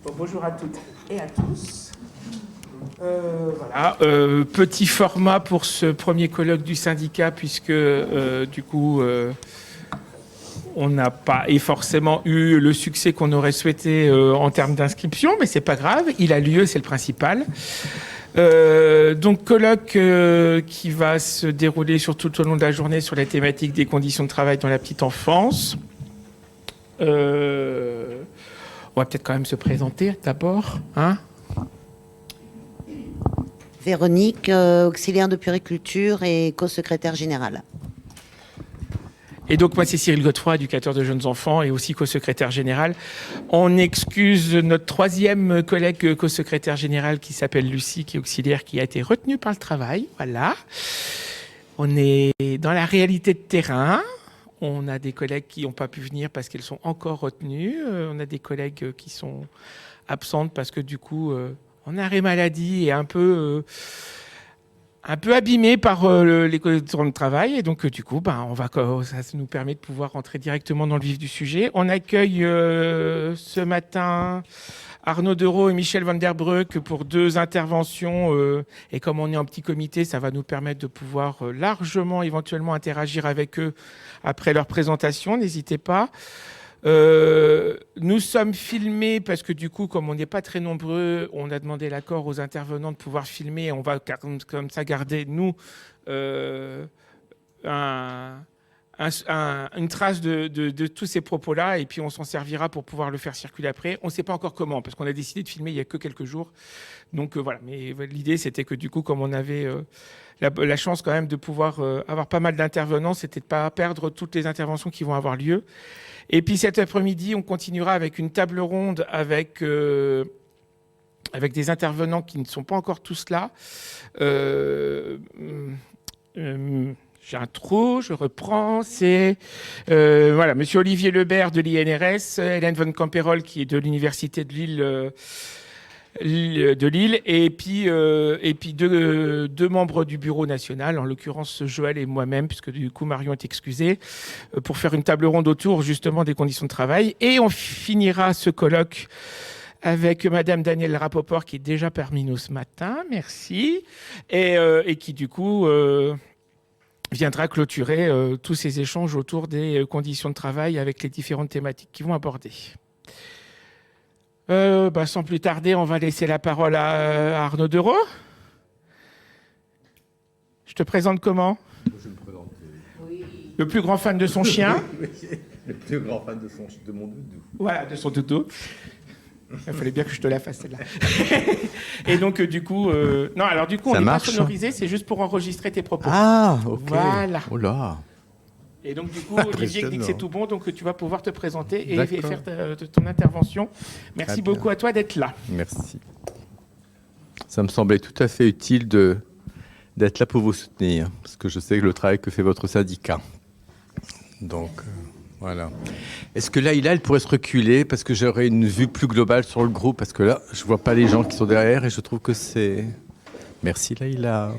Bon, bonjour à toutes et à tous. Voilà, petit format pour ce premier colloque du syndicat, puisque du coup, on n'a pas forcément eu le succès qu'on aurait souhaité en termes d'inscription, mais c'est pas grave, il a lieu, c'est le principal. Donc colloque qui va se dérouler tout au long de la journée sur la thématique des conditions de travail dans la petite enfance. On va peut-être quand même se présenter d'abord, hein. Véronique, auxiliaire de puériculture et co-secrétaire générale. Et donc moi c'est Cyril Godefroy, éducateur de jeunes enfants et aussi co-secrétaire général. On excuse notre troisième collègue co-secrétaire général qui s'appelle Lucie, qui est auxiliaire, qui a été retenue par le travail. Voilà. On est dans la réalité de terrain. On a des collègues qui n'ont pas pu venir parce qu'elles sont encore retenues. On a des collègues qui sont absentes parce que du coup, en arrêt maladie et un peu abîmés par les conditions de travail. Et donc, du coup, ça nous permet de pouvoir rentrer directement dans le vif du sujet. On accueille ce matin Arnaud Dereau et Michel Van Der Breuk pour 2 interventions. Et comme on est en petit comité, ça va nous permettre de pouvoir largement, éventuellement, interagir avec eux après leur présentation. N'hésitez pas. Nous sommes filmés parce que du coup, comme on n'est pas très nombreux, on a demandé l'accord aux intervenants de pouvoir filmer. On va comme ça garder, nous, une trace de tous ces propos-là, et puis on s'en servira pour pouvoir le faire circuler après. On ne sait pas encore comment, parce qu'on a décidé de filmer il y a que quelques jours. Donc voilà, mais l'idée c'était que du coup, comme on avait la chance quand même de pouvoir avoir pas mal d'intervenants, c'était de ne pas perdre toutes les interventions qui vont avoir lieu. Et puis cet après-midi, on continuera avec une table ronde avec des intervenants qui ne sont pas encore tous là. J'ai un trou, je reprends. C'est voilà, Monsieur Olivier Lebert de l'INRS, Hélène von Camperol qui est de l'Université de Lille, et puis 2 membres du bureau national, en l'occurrence Joël et moi-même, puisque du coup Marion est excusée, pour faire une table ronde autour justement des conditions de travail. Et on finira ce colloque avec Madame Danielle Rapoport, qui est déjà parmi nous ce matin, merci, et qui du coup viendra clôturer tous ces échanges autour des conditions de travail avec les différentes thématiques qui vont aborder. Sans plus tarder, on va laisser la parole à Arnaud Dereau. Je te présente comment ? Je me présente. Oui. Le plus grand fan de son chien. Le plus grand fan de mon doudou. Voilà, de son doudou. Il fallait bien que je te la fasse celle-là. Et donc, du coup, on n'est pas sonorisé, c'est juste pour enregistrer tes propos. Ah, ok. Voilà. Oh là. Et donc, du coup, Olivier dit que c'est tout bon, donc tu vas pouvoir te présenter et faire ton intervention. Merci beaucoup à toi d'être là. Merci. Ça me semblait tout à fait utile d'être là pour vous soutenir, parce que je sais que le travail que fait votre syndicat. Donc, voilà. Est-ce que là, elle pourrait se reculer, parce que j'aurais une vue plus globale sur le groupe, parce que là, je ne vois pas les gens qui sont derrière, et je trouve que c'est... Merci, Laïla.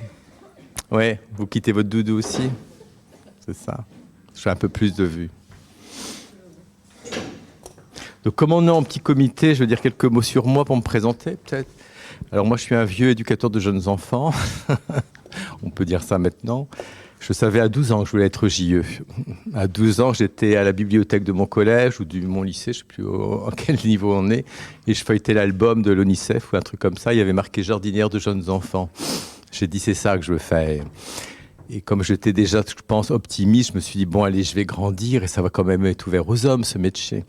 Ouais, vous quittez votre doudou aussi. C'est ça. Je fais un peu plus de vue. Donc, comme on est en petit comité, je veux dire quelques mots sur moi pour me présenter, peut-être. Alors, moi, je suis un vieux éducateur de jeunes enfants. On peut dire ça maintenant. Je savais à 12 ans que je voulais être JE. À 12 ans, j'étais à la bibliothèque de mon collège ou de mon lycée, je ne sais plus à quel niveau on est, et je feuilletais l'album de l'UNICEF ou un truc comme ça. Il y avait marqué « Jardinière de jeunes enfants ». J'ai dit « c'est ça que je veux faire ». Et comme j'étais déjà, je pense, optimiste, je me suis dit, bon, allez, je vais grandir et ça va quand même être ouvert aux hommes, ce métier.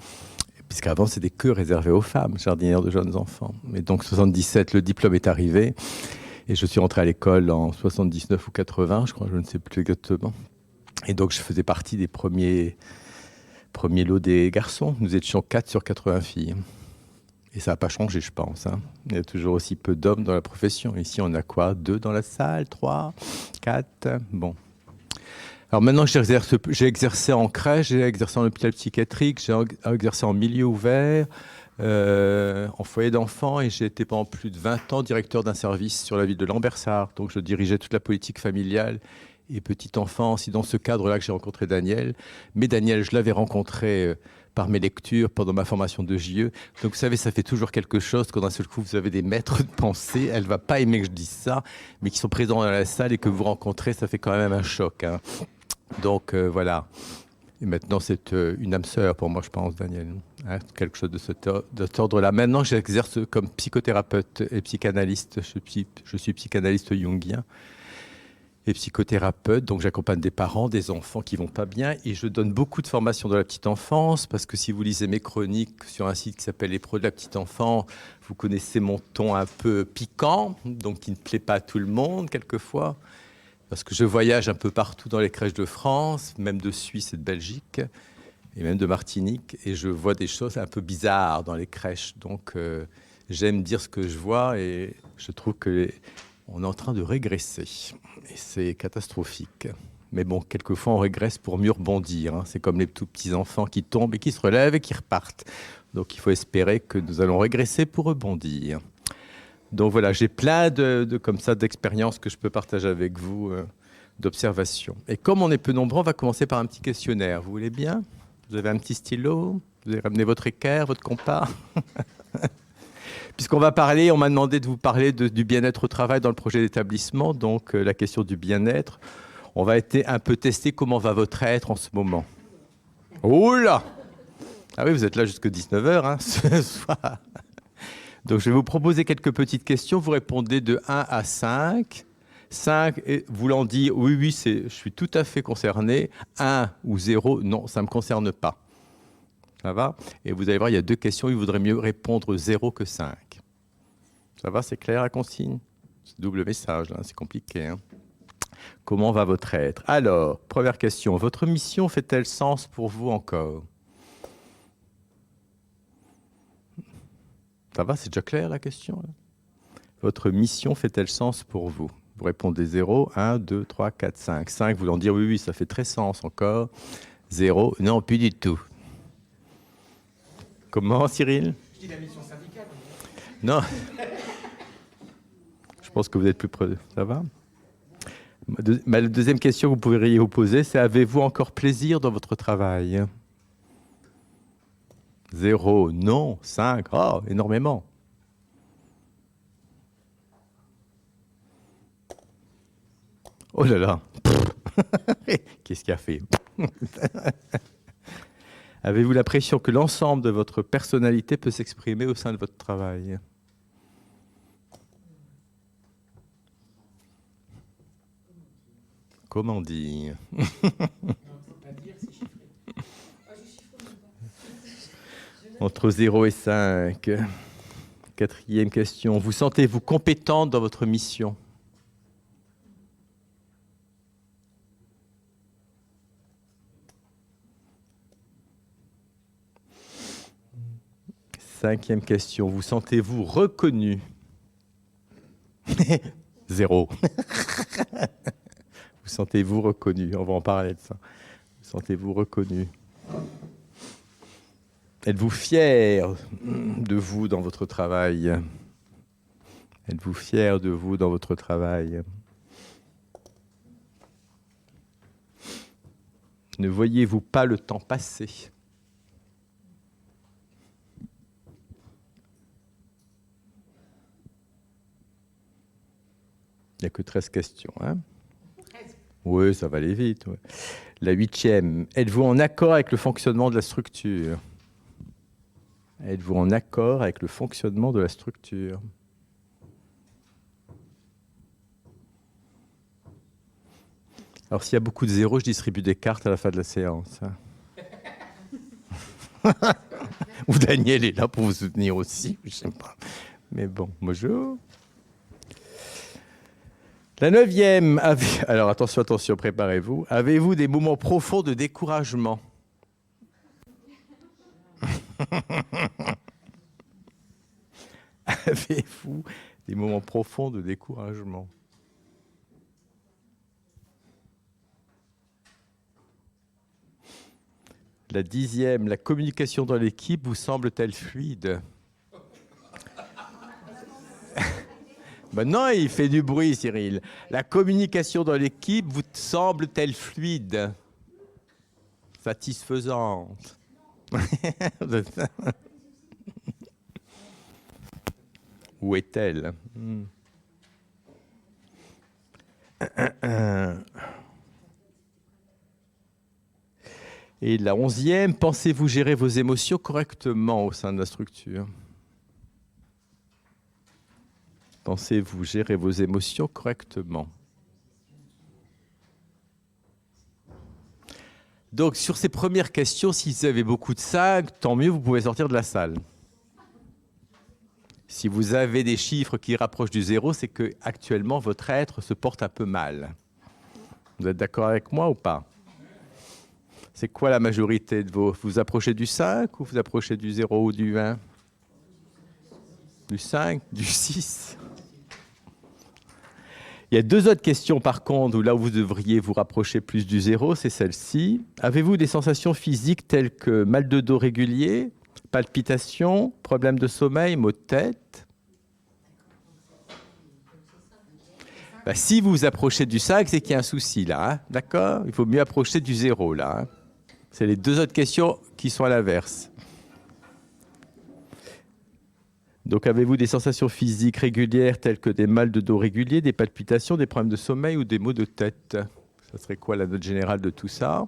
Puisqu'avant, c'était que réservé aux femmes, jardinières de jeunes enfants. Et donc, 77, le diplôme est arrivé. Et je suis rentré à l'école en 79 ou 80, je crois, je ne sais plus exactement. Et donc, je faisais partie des premiers lots des garçons. Nous étions 4 sur 80 filles. Et ça n'a pas changé, je pense. Hein. Il y a toujours aussi peu d'hommes dans la profession. Ici, on a quoi ? 2 dans la salle, 3, 4. Bon. Alors maintenant, j'ai exercé en crèche, j'ai exercé en hôpital psychiatrique, j'ai exercé en milieu ouvert, en foyer d'enfants, et j'ai été pendant plus de 20 ans directeur d'un service sur la ville de Lambersart. Donc, je dirigeais toute la politique familiale et petite enfance. C'est dans ce cadre-là que j'ai rencontré Daniel. Mais Daniel, je l'avais rencontré par mes lectures pendant ma formation de JE. Donc vous savez, ça fait toujours quelque chose quand d'un seul coup vous avez des maîtres de pensée, elle ne va pas aimer que je dise ça, mais qui sont présents dans la salle et que vous rencontrez, ça fait quand même un choc. Hein. Donc voilà. Et maintenant, c'est une âme sœur pour moi, je pense, Daniel. Hein, quelque chose de cet ordre-là. Maintenant, j'exerce comme psychothérapeute et psychanalyste. Je suis psychanalyste jungien et psychothérapeute. Donc, j'accompagne des parents, des enfants qui vont pas bien. Et je donne beaucoup de formations dans la petite enfance parce que si vous lisez mes chroniques sur un site qui s'appelle Les Pros de la petite enfance, vous connaissez mon ton un peu piquant, donc qui ne plaît pas à tout le monde, quelquefois. Parce que je voyage un peu partout dans les crèches de France, même de Suisse et de Belgique, et même de Martinique, et je vois des choses un peu bizarres dans les crèches. Donc j'aime dire ce que je vois, et je trouve qu'on est en train de régresser. Et c'est catastrophique. Mais bon, quelquefois on régresse pour mieux rebondir. Hein. C'est comme les tout petits enfants qui tombent et qui se relèvent et qui repartent. Donc il faut espérer que nous allons régresser pour rebondir. Donc voilà, j'ai plein comme ça d'expériences que je peux partager avec vous, d'observations. Et comme on est peu nombreux, on va commencer par un petit questionnaire. Vous voulez bien? Vous avez un petit stylo? Vous avez ramené votre équerre, votre compas? Puisqu'on va parler, on m'a demandé de vous parler du bien-être au travail dans le projet d'établissement, donc la question du bien-être. On va un peu tester comment va votre être en ce moment. Oh là! Ah oui, vous êtes là jusqu'à 19h, hein, ce soir. Donc, je vais vous proposer quelques petites questions. Vous répondez de 1 à 5. 5 voulant dire oui, oui, je suis tout à fait concerné. 1 ou 0, non, ça ne me concerne pas. Ça va? Et vous allez voir, il y a 2 questions. Il vaudrait mieux répondre 0 que 5. Ça va? C'est clair la consigne? C'est double message, hein, c'est compliqué. Hein. Comment va votre être? Alors, première question. Votre mission fait-elle sens pour vous encore? Ça va, c'est déjà clair la question là? Votre mission fait-elle sens pour vous? Vous répondez 0, 1, 2, 3, 4, 5. 5 voulant dire oui, oui, ça fait très sens encore. 0, non, plus du tout. Comment, Cyril? Je dis la mission syndicale. Non. Je pense que vous êtes plus près. Ça va? La deuxième question que vous pourriez vous poser, c'est avez-vous encore plaisir dans votre travail? 0, non. 5, oh, énormément. Oh là là. Qu'est-ce qu'il a fait? Avez-vous l'impression que l'ensemble de votre personnalité peut s'exprimer au sein de votre travail? Comment dire? Entre 0 et 5. Quatrième question. Vous sentez-vous compétente dans votre mission? Cinquième question. Vous sentez-vous reconnue? 0. Vous sentez-vous reconnu? On va en parler de ça. Vous sentez-vous reconnu? Êtes-vous fier de vous dans votre travail? Êtes-vous fier de vous dans votre travail? Ne voyez-vous pas le temps passer? Il n'y a que 13 questions. Hein? Oui, ça va aller vite. Ouais. La 8e. Êtes-vous en accord avec le fonctionnement de la structure? Êtes-vous en accord avec le fonctionnement de la structure? Alors, s'il y a beaucoup de zéros, je distribue des cartes à la fin de la séance. Ou Daniel est là pour vous soutenir aussi, je ne sais pas. Mais bon, bonjour. La 9e, alors attention, préparez-vous. Avez-vous des moments profonds de découragement? Avez-vous des moments profonds de découragement? La 10e, la communication dans l'équipe vous semble-t-elle fluide? Non, il fait du bruit, Cyril. La communication dans l'équipe vous semble-t-elle fluide? Satisfaisante? Où est-elle? Et la 11e, pensez-vous gérer vos émotions correctement au sein de la structure? Pensez-vous gérer vos émotions correctement? Donc, sur ces premières questions, si vous avez beaucoup de 5, tant mieux, vous pouvez sortir de la salle. Si vous avez des chiffres qui rapprochent du 0, c'est que actuellement votre être se porte un peu mal. Vous êtes d'accord avec moi ou pas? C'est quoi la majorité de vos... Vous approchez du 5 ou vous approchez du 0 ou du 1? Du 5? Du 6? Il y a 2 autres questions par contre, où là où vous devriez vous rapprocher plus du 0, c'est celle-ci. Avez-vous des sensations physiques telles que mal de dos régulier, palpitations, problèmes de sommeil, maux de tête? Ben, si vous vous approchez du 5, c'est qu'il y a un souci là, hein, d'accord? Il faut mieux approcher du 0 là. Hein. C'est les 2 autres questions qui sont à l'inverse. Donc, avez-vous des sensations physiques régulières telles que des mal de dos réguliers, des palpitations, des problèmes de sommeil ou des maux de tête? Ça serait quoi la note générale de tout ça?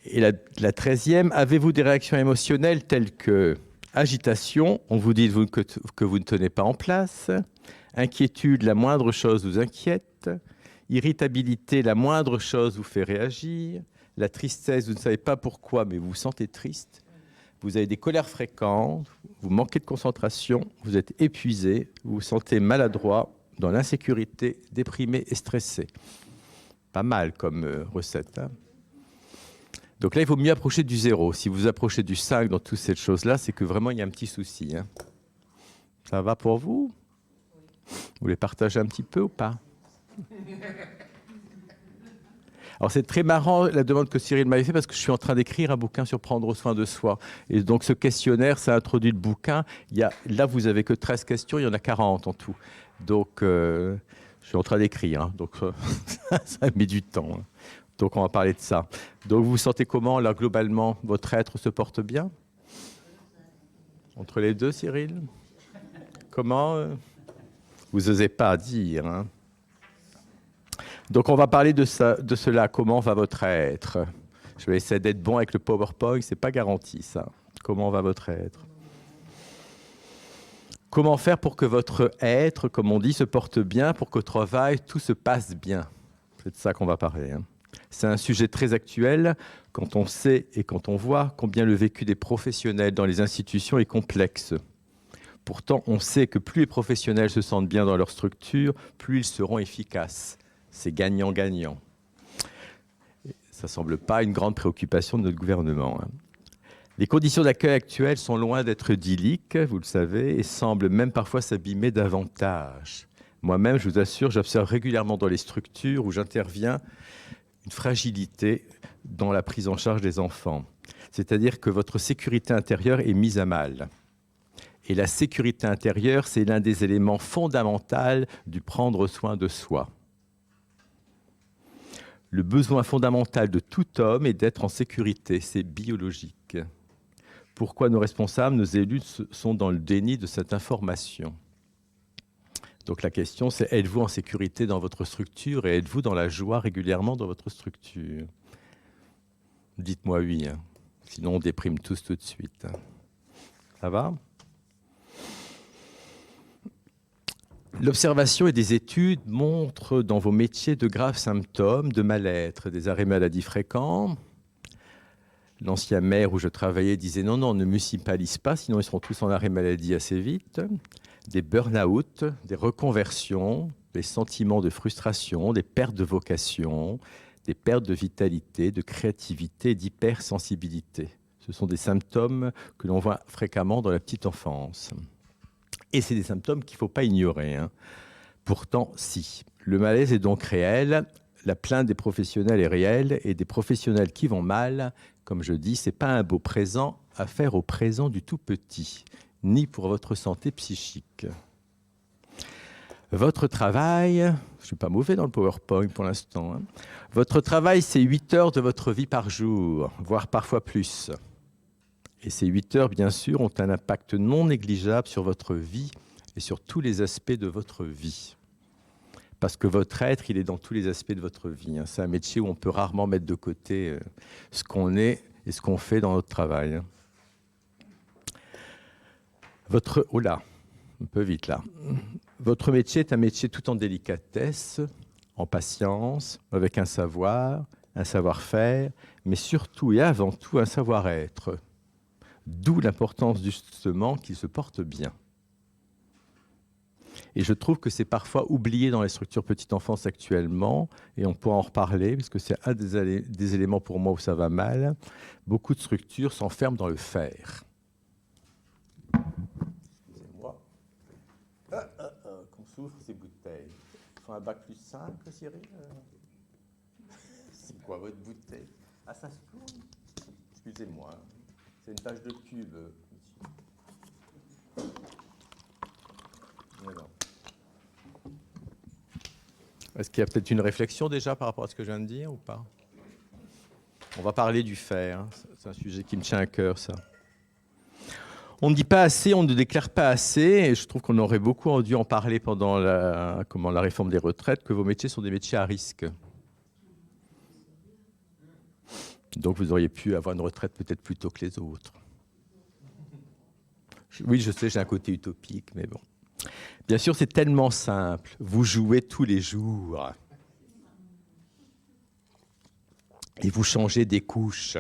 Et la 13e, avez-vous des réactions émotionnelles telles que agitation, on vous dit que vous ne tenez pas en place, inquiétude, la moindre chose vous inquiète, irritabilité, la moindre chose vous fait réagir, la tristesse, vous ne savez pas pourquoi, mais vous vous sentez triste. Vous avez des colères fréquentes, vous manquez de concentration, vous êtes épuisé, vous vous sentez maladroit, dans l'insécurité, déprimé et stressé. Pas mal comme recette. Hein. Donc là, il vaut mieux approcher du 0. Si vous approchez du 5 dans toutes ces choses-là, c'est que vraiment, il y a un petit souci. Hein. Ça va pour vous? Vous voulez partager un petit peu ou pas? Alors c'est très marrant la demande que Cyril m'avait fait parce que je suis en train d'écrire un bouquin sur prendre soin de soi. Et donc ce questionnaire, ça introduit le bouquin. Là, vous avez que 13 questions, il y en a 40 en tout. Donc je suis en train d'écrire, hein. Donc ça met du temps. Hein. Donc on va parler de ça. Donc vous vous sentez comment là globalement? Votre être se porte bien? Entre les deux, Cyril? Comment vous n'osez pas dire, hein. Donc on va parler de cela. Comment va votre être? Je vais essayer d'être bon avec le PowerPoint, c'est pas garanti ça. Comment va votre être? Comment faire pour que votre être, comme on dit, se porte bien, pour qu'au travail, tout se passe bien? C'est de ça qu'on va parler. Hein. C'est un sujet très actuel quand on sait et quand on voit combien le vécu des professionnels dans les institutions est complexe. Pourtant, on sait que plus les professionnels se sentent bien dans leur structure, plus ils seront efficaces. C'est gagnant-gagnant. Ça ne semble pas une grande préoccupation de notre gouvernement. Hein. Les conditions d'accueil actuelles sont loin d'être idylliques, vous le savez, et semblent même parfois s'abîmer davantage. Moi-même, je vous assure, j'observe régulièrement dans les structures où j'interviens une fragilité dans la prise en charge des enfants. C'est-à-dire que votre sécurité intérieure est mise à mal. Et la sécurité intérieure, c'est l'un des éléments fondamentaux du prendre soin de soi. Le besoin fondamental de tout homme est d'être en sécurité, c'est biologique. Pourquoi nos responsables, nos élus sont dans le déni de cette information? Donc la question c'est, êtes-vous en sécurité dans votre structure et êtes-vous dans la joie régulièrement dans votre structure? Dites-moi oui, hein. Sinon on déprime tous tout de suite. Ça va? L'observation et des études montrent dans vos métiers de graves symptômes de mal-être, des arrêts maladie fréquents. L'ancien maire où je travaillais disait non, ne municipalise pas, sinon ils seront tous en arrêt maladie assez vite. Des burn-out, des reconversions, des sentiments de frustration, des pertes de vocation, des pertes de vitalité, de créativité, d'hypersensibilité. Ce sont des symptômes que l'on voit fréquemment dans la petite enfance. Et c'est des symptômes qu'il ne faut pas ignorer. Hein. Pourtant, si. Le malaise est donc réel, la plainte des professionnels est réelle, et des professionnels qui vont mal, comme je dis, ce n'est pas un beau présent à faire au présent du tout petit, ni pour votre santé psychique. Votre travail, je ne suis pas mauvais dans le PowerPoint pour l'instant, hein. Votre travail, c'est 8 heures de votre vie par jour, voire parfois plus. Et ces 8 heures, bien sûr, ont un impact non négligeable sur votre vie et sur tous les aspects de votre vie. Parce que votre être, il est dans tous les aspects de votre vie, hein. C'est un métier où on peut rarement mettre de côté ce qu'on est et ce qu'on fait dans notre travail, hein. Oh là, un peu vite là. Votre métier est un métier tout en délicatesse, en patience, avec un savoir-faire, mais surtout et avant tout un savoir-être. D'où l'importance justement qu'il se porte bien. Et je trouve que c'est parfois oublié dans les structures petite enfance actuellement, et on pourra en reparler, parce que c'est un des éléments pour moi où ça va mal. Beaucoup de structures s'enferment dans le faire. Excusez-moi. Qu'on souffre ces bouteilles. Il faut un bac plus 5, Cyril. C'est quoi votre bouteille? Ah, ça se tourne. Excusez-moi. C'est une page de pub, monsieur. Voilà. Est-ce qu'il y a peut-être une réflexion déjà par rapport à ce que je viens de dire ou pas? On va parler du faire, hein. C'est un sujet qui me tient à cœur, ça. On ne dit pas assez, on ne déclare pas assez, et je trouve qu'on aurait beaucoup dû en parler pendant la réforme des retraites, que vos métiers sont des métiers à risque. Donc vous auriez pu avoir une retraite peut-être plus tôt que les autres. Oui, je sais, j'ai un côté utopique, mais bon. Bien sûr, c'est tellement simple. Vous jouez tous les jours. Et vous changez des couches.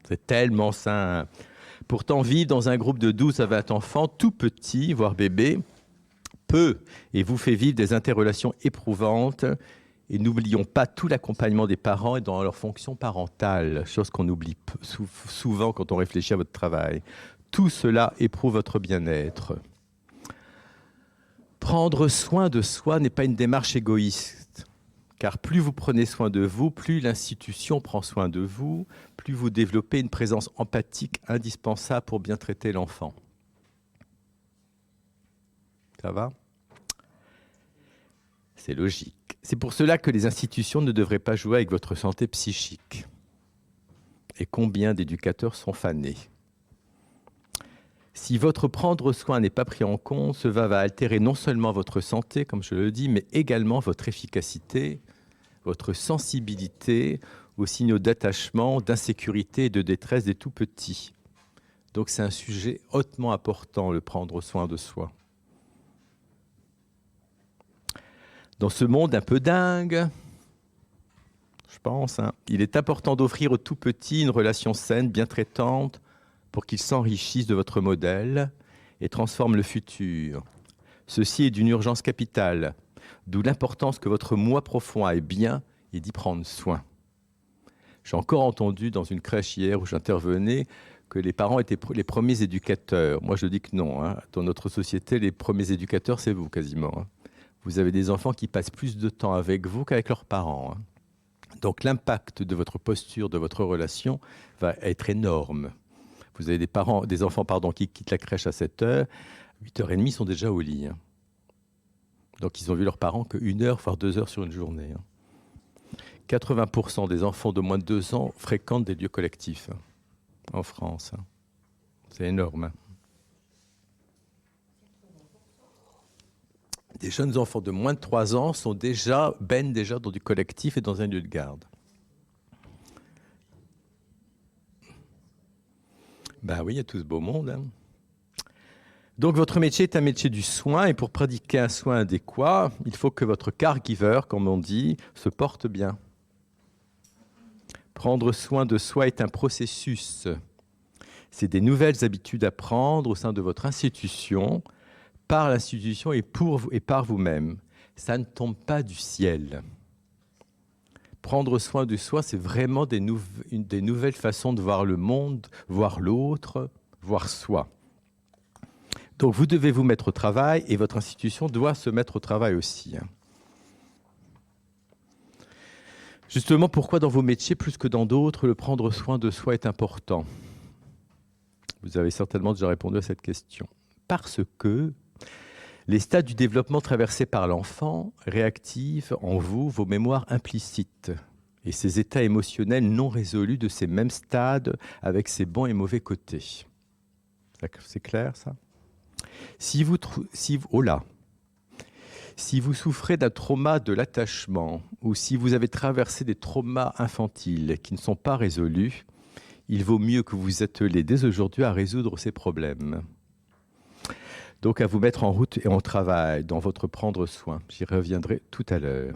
C'est tellement simple. Pourtant, vivre dans un groupe de 12 à 20 enfants, tout petits, voire bébés, peut et vous fait vivre des interrelations éprouvantes. Et n'oublions pas tout l'accompagnement des parents et dans leur fonction parentale, chose qu'on oublie souvent quand on réfléchit à votre travail. Tout cela éprouve votre bien-être. Prendre soin de soi n'est pas une démarche égoïste, car plus vous prenez soin de vous, plus l'institution prend soin de vous, plus vous développez une présence empathique indispensable pour bien traiter l'enfant. Ça va ? C'est logique. C'est pour cela que les institutions ne devraient pas jouer avec votre santé psychique. Et combien d'éducateurs sont fanés ? Si votre prendre soin n'est pas pris en compte, cela va altérer non seulement votre santé, comme je le dis, mais également votre efficacité, votre sensibilité aux signaux d'attachement, d'insécurité et de détresse des tout-petits. Donc c'est un sujet hautement important, le prendre soin de soi. Dans ce monde un peu dingue, je pense, hein, il est important d'offrir aux tout-petits une relation saine, bien traitante, pour qu'ils s'enrichissent de votre modèle et transforment le futur. Ceci est d'une urgence capitale, d'où l'importance que votre moi profond aille bien et d'y prendre soin. J'ai encore entendu dans une crèche hier où j'intervenais que les parents étaient les premiers éducateurs. Moi, je dis que non, hein. Dans notre société, les premiers éducateurs, c'est vous quasiment, hein. Vous avez des enfants qui passent plus de temps avec vous qu'avec leurs parents, hein. Donc l'impact de votre posture, de votre relation va être énorme. Vous avez des enfants qui quittent la crèche à 7h, 8h30, ils sont déjà au lit, hein. Donc ils ont vu leurs parents que 1 heure, voire 2 heures sur une journée, hein. 80% des enfants de moins de 2 ans fréquentent des lieux collectifs, hein, en France, hein. C'est énorme, hein. Des jeunes enfants de moins de 3 ans baignent déjà dans du collectif et dans un lieu de garde. Ben oui, il y a tout ce beau monde, hein. Donc votre métier est un métier du soin, et pour pratiquer un soin adéquat, il faut que votre caregiver, comme on dit, se porte bien. Prendre soin de soi est un processus. C'est des nouvelles habitudes à prendre au sein de votre institution, par l'institution et par vous-même. Ça ne tombe pas du ciel. Prendre soin de soi, c'est vraiment des nouvelles façons de voir le monde, voir l'autre, voir soi. Donc vous devez vous mettre au travail et votre institution doit se mettre au travail aussi, hein. Justement, pourquoi dans vos métiers, plus que dans d'autres, le prendre soin de soi est important ? Vous avez certainement déjà répondu à cette question. Parce que Les stades du développement traversés par l'enfant réactivent en vous vos mémoires implicites et ces états émotionnels non résolus de ces mêmes stades avec ses bons et mauvais côtés. C'est clair, ça? Si vous souffrez d'un trauma de l'attachement ou si vous avez traversé des traumas infantiles qui ne sont pas résolus, il vaut mieux que vous vous atteliez dès aujourd'hui à résoudre ces problèmes. Donc à vous mettre en route et en travail dans votre prendre soin. J'y reviendrai tout à l'heure.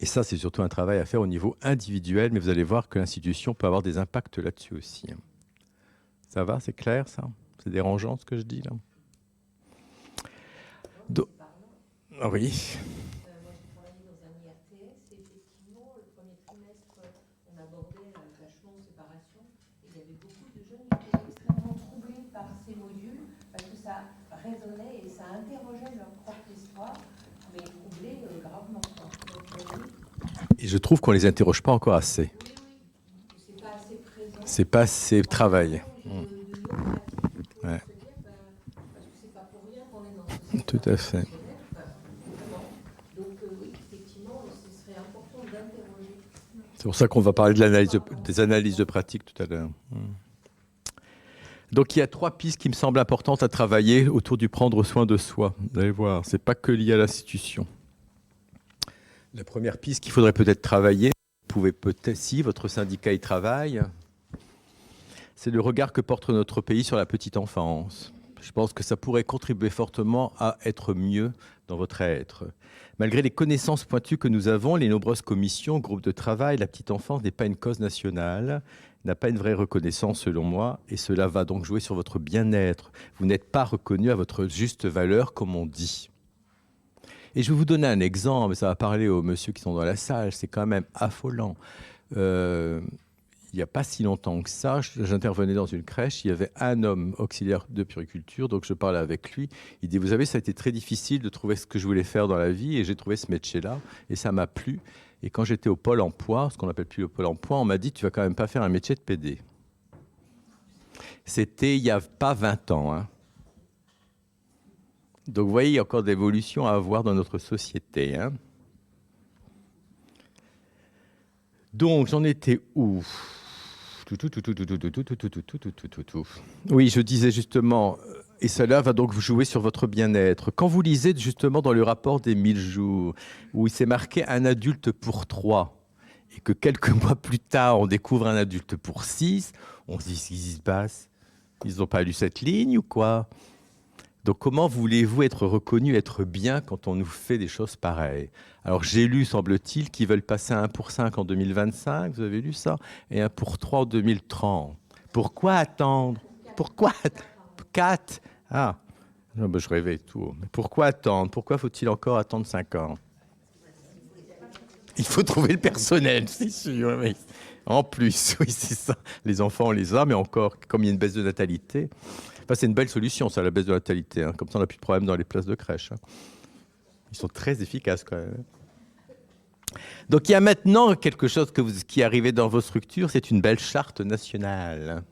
Et ça, c'est surtout un travail à faire au niveau individuel, mais vous allez voir que l'institution peut avoir des impacts là-dessus aussi. Ça va, c'est clair, ça? C'est dérangeant ce que je dis là? Ah oui. Moi, j'ai travaillé dans un IRTS et effectivement, le premier trimestre, on abordait l'attachement, séparation, et il y avait beaucoup de jeunes qui étaient extrêmement troublés par ces modules parce que ça résonnait et ça interrogeait leur propre histoire, mais troublés gravement. Et je trouve qu'on les interroge pas encore assez. C'est pas assez présent. C'est pas assez travaillé. Ouais. Parce que c'est pas pour rien qu'on est dans ce Tout à fait. Donc oui, effectivement, ce serait important d'interroger. C'est pour ça qu'on va parler de des analyses de pratique tout à l'heure. Donc il y a 3 pistes qui me semblent importantes à travailler autour du prendre soin de soi. Vous allez voir, c'est pas que lié à l'institution. La première piste qu'il faudrait peut-être travailler, vous pouvez peut-être, si votre syndicat y travaille, c'est le regard que porte notre pays sur la petite enfance. Je pense que ça pourrait contribuer fortement à être mieux dans votre être. Malgré les connaissances pointues que nous avons, les nombreuses commissions, groupes de travail, la petite enfance n'est pas une cause nationale, n'a pas une vraie reconnaissance selon moi, et cela va donc jouer sur votre bien-être. Vous n'êtes pas reconnu à votre juste valeur, comme on dit. Et je vais vous donner un exemple, ça va parler aux messieurs qui sont dans la salle, c'est quand même affolant. Il n'y a pas si longtemps que ça, j'intervenais dans une crèche, il y avait un homme auxiliaire de puériculture, donc je parlais avec lui. Il dit, vous savez, ça a été très difficile de trouver ce que je voulais faire dans la vie, et j'ai trouvé ce métier-là, et ça m'a plu. Et quand j'étais au Pôle emploi, ce qu'on n'appelle plus le Pôle emploi, on m'a dit, tu vas quand même pas faire un métier de PD. C'était il n'y a pas 20 ans. Hein. Donc vous voyez, il y a encore des évolutions à avoir dans notre société. Hein. Donc j'en étais où ? Oui, je disais justement, et cela va donc jouer sur votre bien-être. Quand vous lisez justement dans le rapport des 1000 jours, où il s'est marqué un adulte pour 3, et que quelques mois plus tard, on découvre un adulte pour 6, on se dit ce qui se passe. Ils n'ont pas lu cette ligne ou quoi ? Donc comment voulez-vous être reconnu, être bien quand on nous fait des choses pareilles ? Alors j'ai lu, semble-t-il, qu'ils veulent passer à 1 pour 5 en 2025, vous avez lu ça ? Et 1 pour 3 en 2030. Pourquoi attendre ? Pourquoi 4 ? Ah, non, ben, je rêvais tout. Mais pourquoi attendre ? Pourquoi faut-il encore attendre 5 ans ? Il faut trouver le personnel, c'est sûr. Mais en plus, oui, c'est ça. Les enfants, on les a, mais encore, comme il y a une baisse de natalité... Enfin, c'est une belle solution, ça, la baisse de natalité. Hein. Comme ça, on n'a plus de problème dans les places de crèche. Hein. Ils sont très efficaces, quand même. Donc, il y a maintenant quelque chose qui est arrivé dans vos structures, c'est une belle charte nationale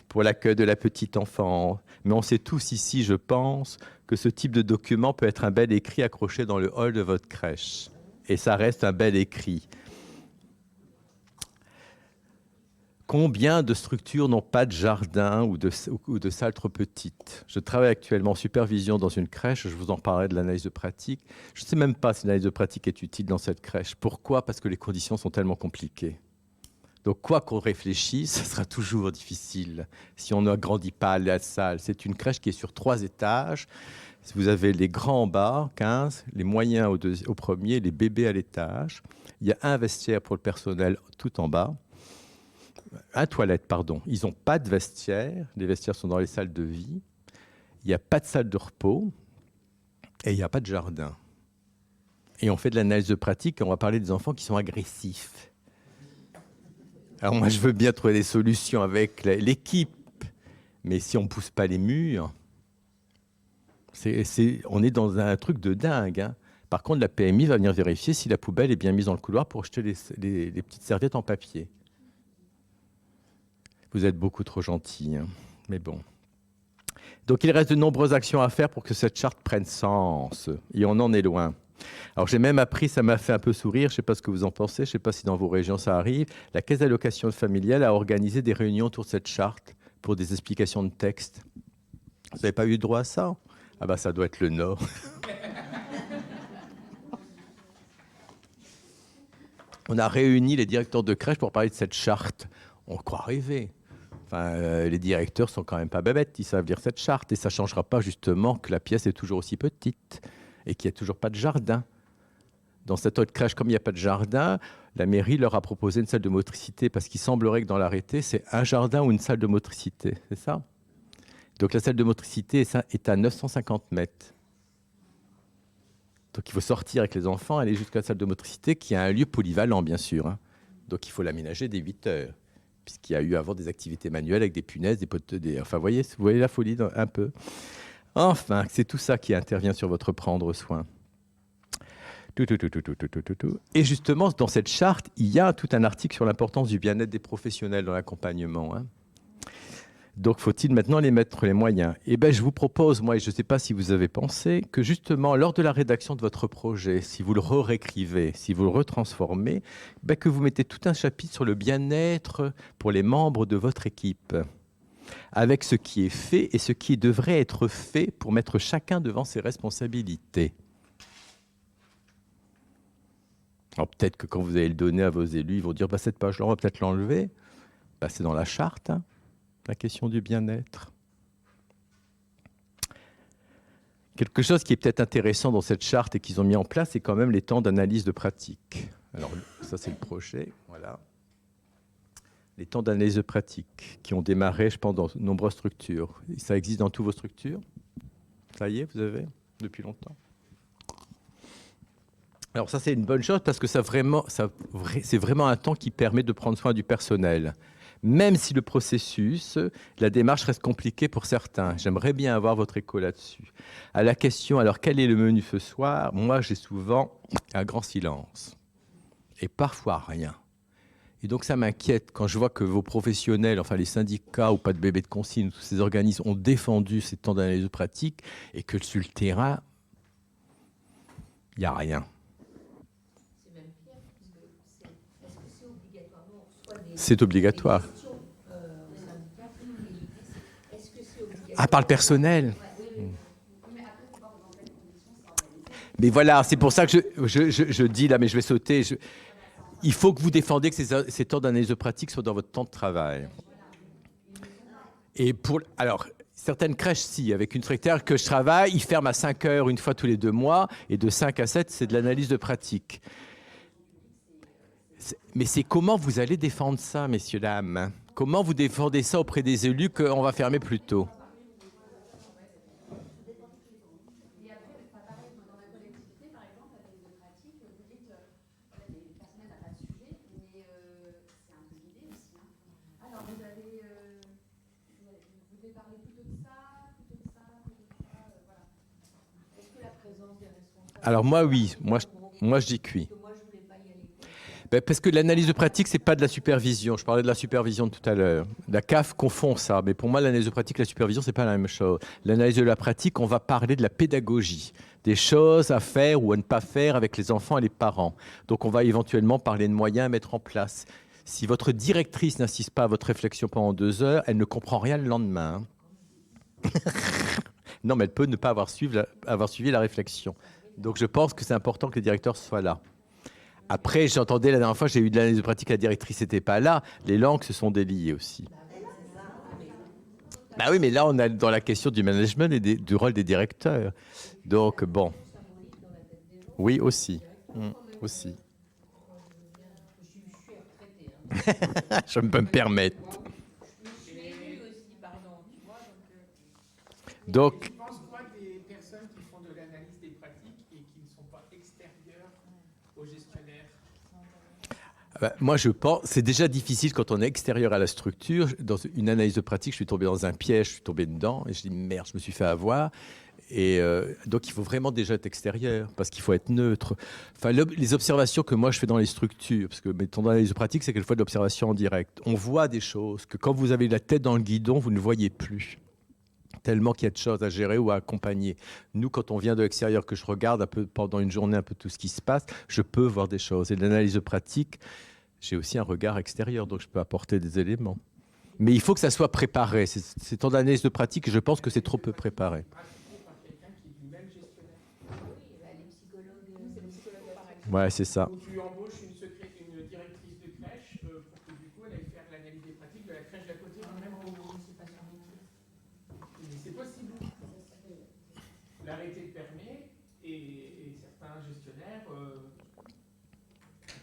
pour l'accueil de la petite enfant. Mais on sait tous ici, je pense, que ce type de document peut être un bel écrit accroché dans le hall de votre crèche. Et ça reste un bel écrit. Combien de structures n'ont pas de jardin ou de salles trop petites ? Je travaille actuellement en supervision dans une crèche, je vous en parlerai de l'analyse de pratique. Je ne sais même pas si l'analyse de pratique est utile dans cette crèche. Pourquoi ? Parce que les conditions sont tellement compliquées. Donc quoi qu'on réfléchisse, ça sera toujours difficile si on n'agrandit pas la salle. C'est une crèche qui est sur 3 étages. Vous avez les grands en bas, 15, les moyens au premier, les bébés à l'étage. Il y a un vestiaire pour le personnel tout en bas. Toilette, pardon. Ils n'ont pas de vestiaire. Les vestiaires sont dans les salles de vie. Il n'y a pas de salle de repos. Et il n'y a pas de jardin. Et on fait de l'analyse de pratique et on va parler des enfants qui sont agressifs. Alors moi, je veux bien trouver des solutions avec l'équipe. Mais si on ne pousse pas les murs, on est dans un truc de dingue. Hein. Par contre, la PMI va venir vérifier si la poubelle est bien mise dans le couloir pour jeter les petites serviettes en papier. Vous êtes beaucoup trop gentil, hein. Mais bon. Donc il reste de nombreuses actions à faire pour que cette charte prenne sens. Et on en est loin. Alors j'ai même appris, ça m'a fait un peu sourire, je ne sais pas ce que vous en pensez, je ne sais pas si dans vos régions ça arrive, la Caisse d'allocation familiale a organisé des réunions autour de cette charte pour des explications de texte. Vous n'avez pas eu droit à ça? Ah bah ça doit être le Nord. On a réuni les directeurs de crèche pour parler de cette charte. On croit rêver. Enfin, les directeurs sont quand même pas bébêtes, ils savent lire cette charte et ça ne changera pas justement que la pièce est toujours aussi petite et qu'il n'y a toujours pas de jardin. Dans cette autre crèche, comme il n'y a pas de jardin, la mairie leur a proposé une salle de motricité parce qu'il semblerait que dans l'arrêté, c'est un jardin ou une salle de motricité, c'est ça? Donc la salle de motricité est à 950 mètres. Donc il faut sortir avec les enfants, aller jusqu'à la salle de motricité qui est un lieu polyvalent, bien sûr. Hein. Donc il faut l'aménager dès 8 heures, puisqu'il y a eu avant des activités manuelles avec des punaises, des potes, enfin vous voyez la folie un peu. Enfin, c'est tout ça qui intervient sur votre prendre soin. Et justement, dans cette charte, il y a tout un article sur l'importance du bien-être des professionnels dans l'accompagnement. Hein. Donc, faut-il maintenant les mettre les moyens? Eh bien, je vous propose, moi, et je ne sais pas si vous avez pensé, que justement, lors de la rédaction de votre projet, si vous le réécrivez, si vous le retransformez, ben, que vous mettez tout un chapitre sur le bien-être pour les membres de votre équipe, avec ce qui est fait et ce qui devrait être fait pour mettre chacun devant ses responsabilités. Alors, peut-être que quand vous allez le donner à vos élus, ils vont dire bah, cette page-là, on va peut-être l'enlever. Ben, c'est dans la charte, hein. La question du bien-être. Quelque chose qui est peut-être intéressant dans cette charte et qu'ils ont mis en place, c'est quand même les temps d'analyse de pratique. Alors, ça, c'est le projet. Voilà. Les temps d'analyse de pratique qui ont démarré, je pense, dans de nombreuses structures. Et ça existe dans toutes vos structures? Ça y est, vous avez? Depuis longtemps? Alors, ça, c'est une bonne chose parce que c'est vraiment un temps qui permet de prendre soin du personnel. Même si le processus, la démarche reste compliquée pour certains. J'aimerais bien avoir votre écho là-dessus. À la question, alors quel est le menu ce soir? Moi, j'ai souvent un grand silence. Et parfois rien. Et donc ça m'inquiète quand je vois que vos professionnels, enfin les syndicats ou pas de bébé de consigne, tous ces organismes ont défendu ces temps d'analyse de pratique et que sur le terrain, il n'y a rien. C'est même pire, parce que est-ce que c'est obligatoirement, soit des... C'est obligatoire. Des questions, au syndicat, et l'idée, c'est, est-ce que c'est obligatoire? Ah, par le personnel. Ouais, oui. Mais après, il faut voir dans quelles conditions c'est organisé. Mais voilà, c'est pour ça que je dis là, mais je vais sauter. Il faut que vous défendiez que ces temps d'analyse de pratique soient dans votre temps de travail. Et alors, certaines crèches, si, avec une secrétaire que je travaille, ils ferment à 5 heures une fois tous les 2 mois, et de 5 à 7, c'est de l'analyse de pratique. Mais c'est comment vous allez défendre ça, messieurs, dames? Comment vous défendez ça auprès des élus qu'on va fermer plus tôt? Et après, pareil, dans la collectivité, par exemple, l'analyse de pratique, vous dites, le personnel n'a pas de sujet, mais c'est un peu l'idée aussi. Hein. Alors, vous devez parler plutôt de ça, plutôt de ça, plutôt de ça, voilà. Est-ce que la présence des responsables... Alors moi, oui. Moi, je dis que oui. Parce que moi, je voulais pas y aller. Ben, parce que l'analyse de pratique, c'est pas de la supervision. Je parlais de la supervision tout à l'heure. La CAF confond ça, mais pour moi, l'analyse de pratique et la supervision, c'est pas la même chose. L'analyse de la pratique, on va parler de la pédagogie, des choses à faire ou à ne pas faire avec les enfants et les parents. Donc, on va éventuellement parler de moyens à mettre en place. Si votre directrice n'insiste pas à votre réflexion pendant 2 heures, elle ne comprend rien le lendemain. Non, mais elle peut ne pas avoir suivi la réflexion. Donc, je pense que c'est important que les directeurs soient là. Après, j'entendais la dernière fois, j'ai eu de l'analyse de pratique, la directrice n'était pas là. Les langues se sont déliées aussi. Bah oui, mais là, on est dans la question du management et du rôle des directeurs. Donc, bon. Oui, aussi. Aussi. Je peux me permettre. Je l'ai lu aussi, pardon. Tu vois, Donc, Je pense quoi des personnes qui font de l'analyse des pratiques et qui ne sont pas extérieures aux gestionnaires? moi, je pense, c'est déjà difficile quand on est extérieur à la structure. Dans une analyse de pratique, je suis tombé dans un piège, je suis tombé dedans et je dis merde, je me suis fait avoir. Et donc, il faut vraiment déjà être extérieur parce qu'il faut être neutre. Enfin, les observations que moi je fais dans les structures, parce que mettons dans l'analyse de pratique, c'est quelquefois de l'observation en direct. On voit des choses que quand vous avez la tête dans le guidon, vous ne voyez plus. tellement qu'il y a de choses à gérer ou à accompagner. Nous, quand on vient de l'extérieur, que je regarde un peu pendant une journée un peu tout ce qui se passe, je peux voir des choses. Et de l'analyse de pratique, j'ai aussi un regard extérieur, donc je peux apporter des éléments. Mais il faut que ça soit préparé. C'est tant d'analyse de pratique, je pense que c'est trop peu préparé. Pratiqué par quelqu'un qui est lui-même gestionnaire. Oui, bah, les psychologues, c'est les psychologues pareil. Ouais, c'est ça. Où tu embauches une directrice de crèche pour que du coup elle aille faire l'analyse des pratiques de la crèche d'à côté dans le même endroit. C'est pas son métier. Mais c'est possible. L'arrêté le permet et certains gestionnaires, je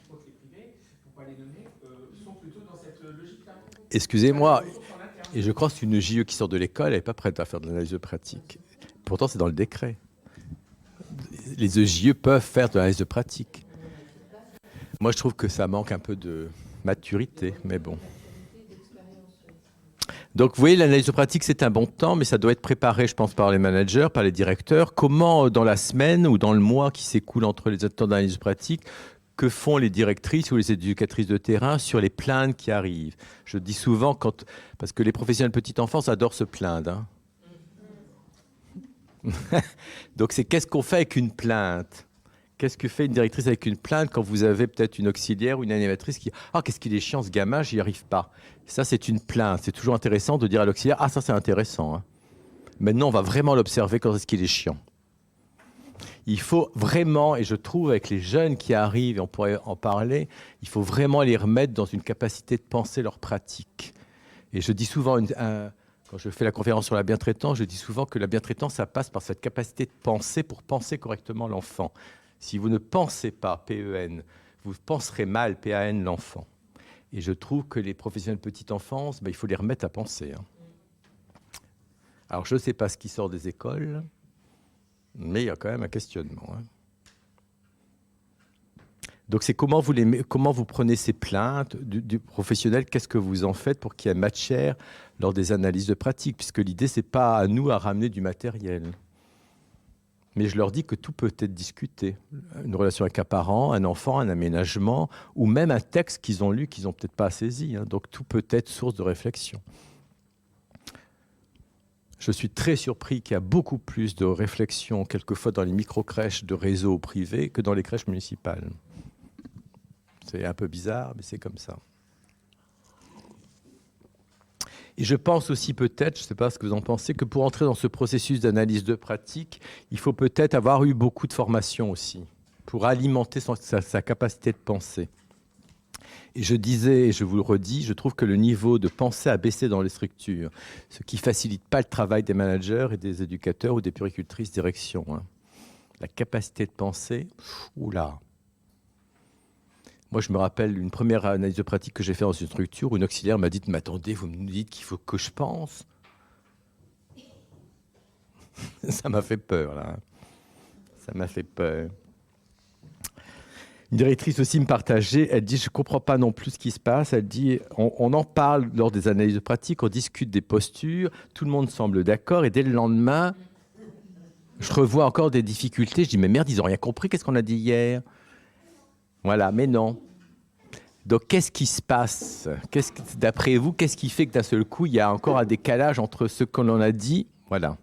crois que les privés, pour ne pas les nommer, sont plutôt dans cette logique-là. Excusez-moi, et je crois que c'est une JE qui sort de l'école, elle n'est pas prête à faire de l'analyse de pratique. Pourtant, c'est dans le décret. Les EJE peuvent faire de l'analyse de pratique. Moi, je trouve que ça manque un peu de maturité, mais bon. Donc, vous voyez, l'analyse de pratique, c'est un bon temps, mais ça doit être préparé, je pense, par les managers, par les directeurs. Comment, dans la semaine ou dans le mois qui s'écoule entre les temps d'analyse de pratique, que font les directrices ou les éducatrices de terrain sur les plaintes qui arrivent? Je dis souvent, parce que les professionnels de petite enfance adorent se plaindre. Hein. Donc, c'est qu'est-ce qu'on fait avec une plainte? Qu'est-ce que fait une directrice avec une plainte quand vous avez peut-être une auxiliaire ou une animatrice qui « Ah, qu'est-ce qu'il est chiant ce gamin, j'y arrive pas ». Ça, c'est une plainte. C'est toujours intéressant de dire à l'auxiliaire « Ah, ça, c'est intéressant. Hein. Maintenant, on va vraiment l'observer quand est-ce qu'il est chiant ». Il faut vraiment, et je trouve avec les jeunes qui arrivent, et on pourrait en parler, il faut vraiment les remettre dans une capacité de penser leur pratique. Et je dis souvent, quand je fais la conférence sur la bientraitance, je dis souvent que la bientraitance, ça passe par cette capacité de penser pour penser correctement l'enfant. Si vous ne pensez pas, PEN, vous penserez mal, PAN, l'enfant. Et je trouve que les professionnels de petite enfance, il faut les remettre à penser. Hein. Alors, je ne sais pas ce qui sort des écoles, mais il y a quand même un questionnement. Hein. Donc, c'est comment vous prenez ces plaintes du professionnel, qu'est-ce que vous en faites pour qu'il y ait matière lors des analyses de pratique, puisque l'idée, ce n'est pas à nous à ramener du matériel. Mais je leur dis que tout peut être discuté. Une relation avec un parent, un enfant, un aménagement, ou même un texte qu'ils ont lu, qu'ils n'ont peut-être pas saisi. Hein. Donc tout peut être source de réflexion. Je suis très surpris qu'il y a beaucoup plus de réflexion, quelquefois dans les micro-crèches de réseau privé, que dans les crèches municipales. C'est un peu bizarre, mais c'est comme ça. Et je pense aussi peut-être, je ne sais pas ce que vous en pensez, que pour entrer dans ce processus d'analyse de pratique, il faut peut-être avoir eu beaucoup de formation aussi, pour alimenter sa capacité de penser. Et je disais, et je vous le redis, je trouve que le niveau de pensée a baissé dans les structures, ce qui ne facilite pas le travail des managers et des éducateurs ou des puéricultrices direction. Hein. La capacité de penser, oula. Moi, je me rappelle une première analyse de pratique que j'ai faite dans une structure où une auxiliaire m'a dit « Mais attendez, vous me dites qu'il faut que je pense ?» Ça m'a fait peur, là. Ça m'a fait peur. Une directrice aussi me partageait, elle dit « Je ne comprends pas non plus ce qui se passe. » Elle dit « On en parle lors des analyses de pratique, on discute des postures, tout le monde semble d'accord, et dès le lendemain, je revois encore des difficultés. Je dis « Mais merde, ils n'ont rien compris, qu'est-ce qu'on a dit hier ?» Voilà, mais non. Donc, qu'est-ce qui se passe? D'après vous, qu'est-ce qui fait que d'un seul coup, il y a encore un décalage entre ce qu'on en a dit? Voilà.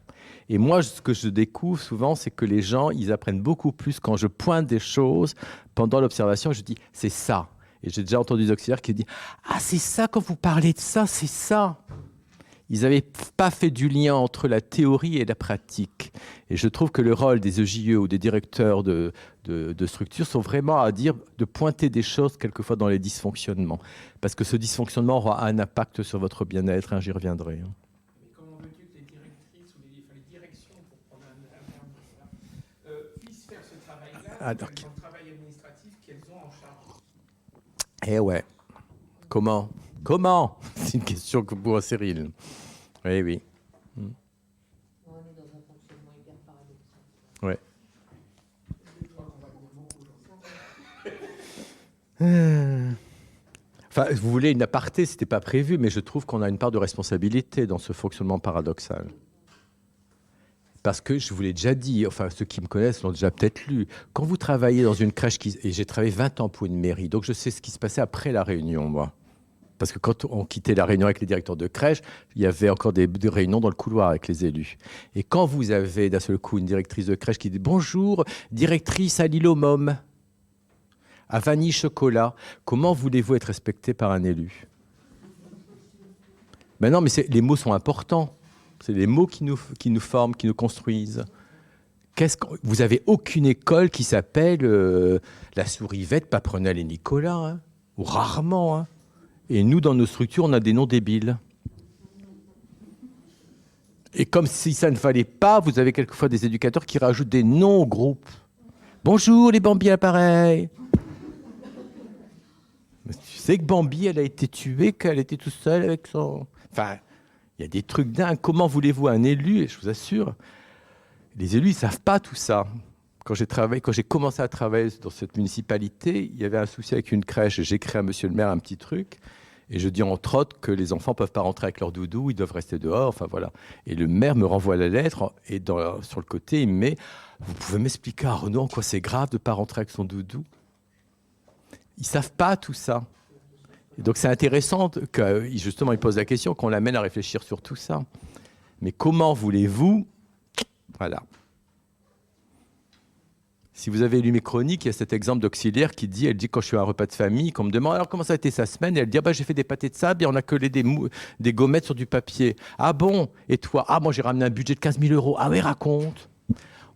Et moi, ce que je découvre souvent, c'est que les gens, ils apprennent beaucoup plus quand je pointe des choses pendant l'observation. Je dis, c'est ça. Et j'ai déjà entendu des auxiliaires qui disent, ah, c'est ça, quand vous parlez de ça, c'est ça. Ils n'avaient pas fait du lien entre la théorie et la pratique. Et je trouve que le rôle des EJE ou des directeurs de structures sont vraiment à dire de pointer des choses quelquefois dans les dysfonctionnements. Parce que ce dysfonctionnement aura un impact sur votre bien-être, hein, j'y reviendrai. Hein. Mais comment veux-tu que les directrices ou les directions, pour prendre un terme de ça, puissent faire ce travail-là dans le travail administratif qu'elles ont en charge? Eh ouais. Comment? C'est une question que pour Cyril. Oui, oui. On est dans un fonctionnement hyper paradoxal. Ouais. Enfin, vous voulez une aparté, c'était pas prévu, mais je trouve qu'on a une part de responsabilité dans ce fonctionnement paradoxal. Parce que je vous l'ai déjà dit, enfin ceux qui me connaissent l'ont déjà peut-être lu, quand vous travaillez dans une crèche, et j'ai travaillé 20 ans pour une mairie, donc je sais ce qui se passait après la réunion, moi. Parce que quand on quittait la réunion avec les directeurs de crèche, il y avait encore des réunions dans le couloir avec les élus. Et quand vous avez d'un seul coup une directrice de crèche qui dit « Bonjour, directrice à l'île aux mômes, à vanille chocolat, comment voulez-vous être respecté par un élu ?» Ben non, mais les mots sont importants. C'est les mots qui nous forment, qui nous construisent. Vous n'avez aucune école qui s'appelle la Sourivette, Paprenel et Nicolas, hein, ou rarement. Hein. Et nous, dans nos structures, on a des noms débiles. Et comme si ça ne fallait pas, vous avez quelquefois des éducateurs qui rajoutent des noms au groupe. Bonjour les Bambi à l'appareil. Tu sais que Bambi, elle a été tuée, qu'elle était toute seule avec son... Enfin, il y a des trucs dingues. Comment voulez-vous un élu? Et je vous assure, les élus, ils ne savent pas tout ça. Quand j'ai commencé à travailler dans cette municipalité, il y avait un souci avec une crèche. J'ai écrit à monsieur le maire un petit truc. Et je dis entre autres que les enfants ne peuvent pas rentrer avec leur doudou, ils doivent rester dehors, enfin voilà. Et le maire me renvoie la lettre et sur le côté, il me met « Vous pouvez m'expliquer à Renaud en quoi c'est grave de ne pas rentrer avec son doudou ?» Ils ne savent pas tout ça. Et donc c'est intéressant que justement il pose la question, qu'on l'amène à réfléchir sur tout ça. Mais comment voulez-vous... Voilà. Si vous avez lu mes chroniques, il y a cet exemple d'auxiliaire qui dit, elle dit quand je suis à un repas de famille, qu'on me demande alors comment ça a été sa semaine, et elle dit ah, bah, j'ai fait des pâtés de sable et on a collé des gommettes sur du papier. Ah bon? Et toi? Ah moi j'ai ramené un budget de 15 000 euros. Ah oui, raconte.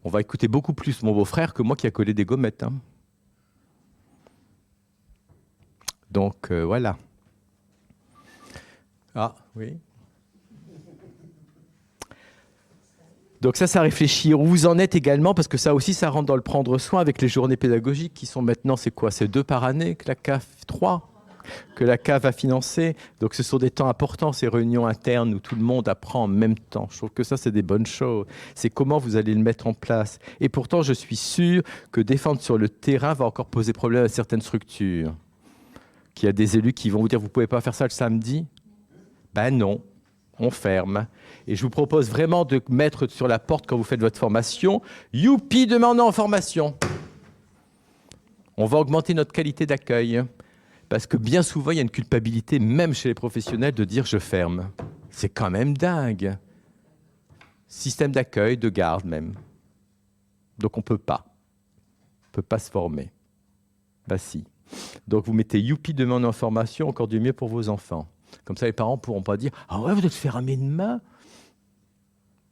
On va écouter beaucoup plus mon beau-frère que moi qui a collé des gommettes. Hein. Donc voilà. Ah oui. Donc ça réfléchit. Où vous en êtes également, parce que ça aussi, ça rentre dans le prendre soin avec les journées pédagogiques qui sont maintenant, c'est quoi? C'est 2 par année que la CAF, 3 que la CAF va financer. Donc ce sont des temps importants, ces réunions internes où tout le monde apprend en même temps. Je trouve que ça, c'est des bonnes choses. C'est comment vous allez le mettre en place. Et pourtant, je suis sûr que défendre sur le terrain va encore poser problème à certaines structures. Qu'il y a des élus qui vont vous dire, vous ne pouvez pas faire ça le samedi? Ben non. On ferme. Et je vous propose vraiment de mettre sur la porte quand vous faites votre formation, youpi, demain on est en formation. On va augmenter notre qualité d'accueil. Parce que bien souvent, il y a une culpabilité, même chez les professionnels, de dire je ferme. C'est quand même dingue. Système d'accueil, de garde même. Donc on ne peut pas. On ne peut pas se former. Bah si. Donc vous mettez youpi, demain on est en formation, encore du mieux pour vos enfants. Comme ça, les parents ne pourront pas dire « Ah ouais, vous êtes fermé demain ?»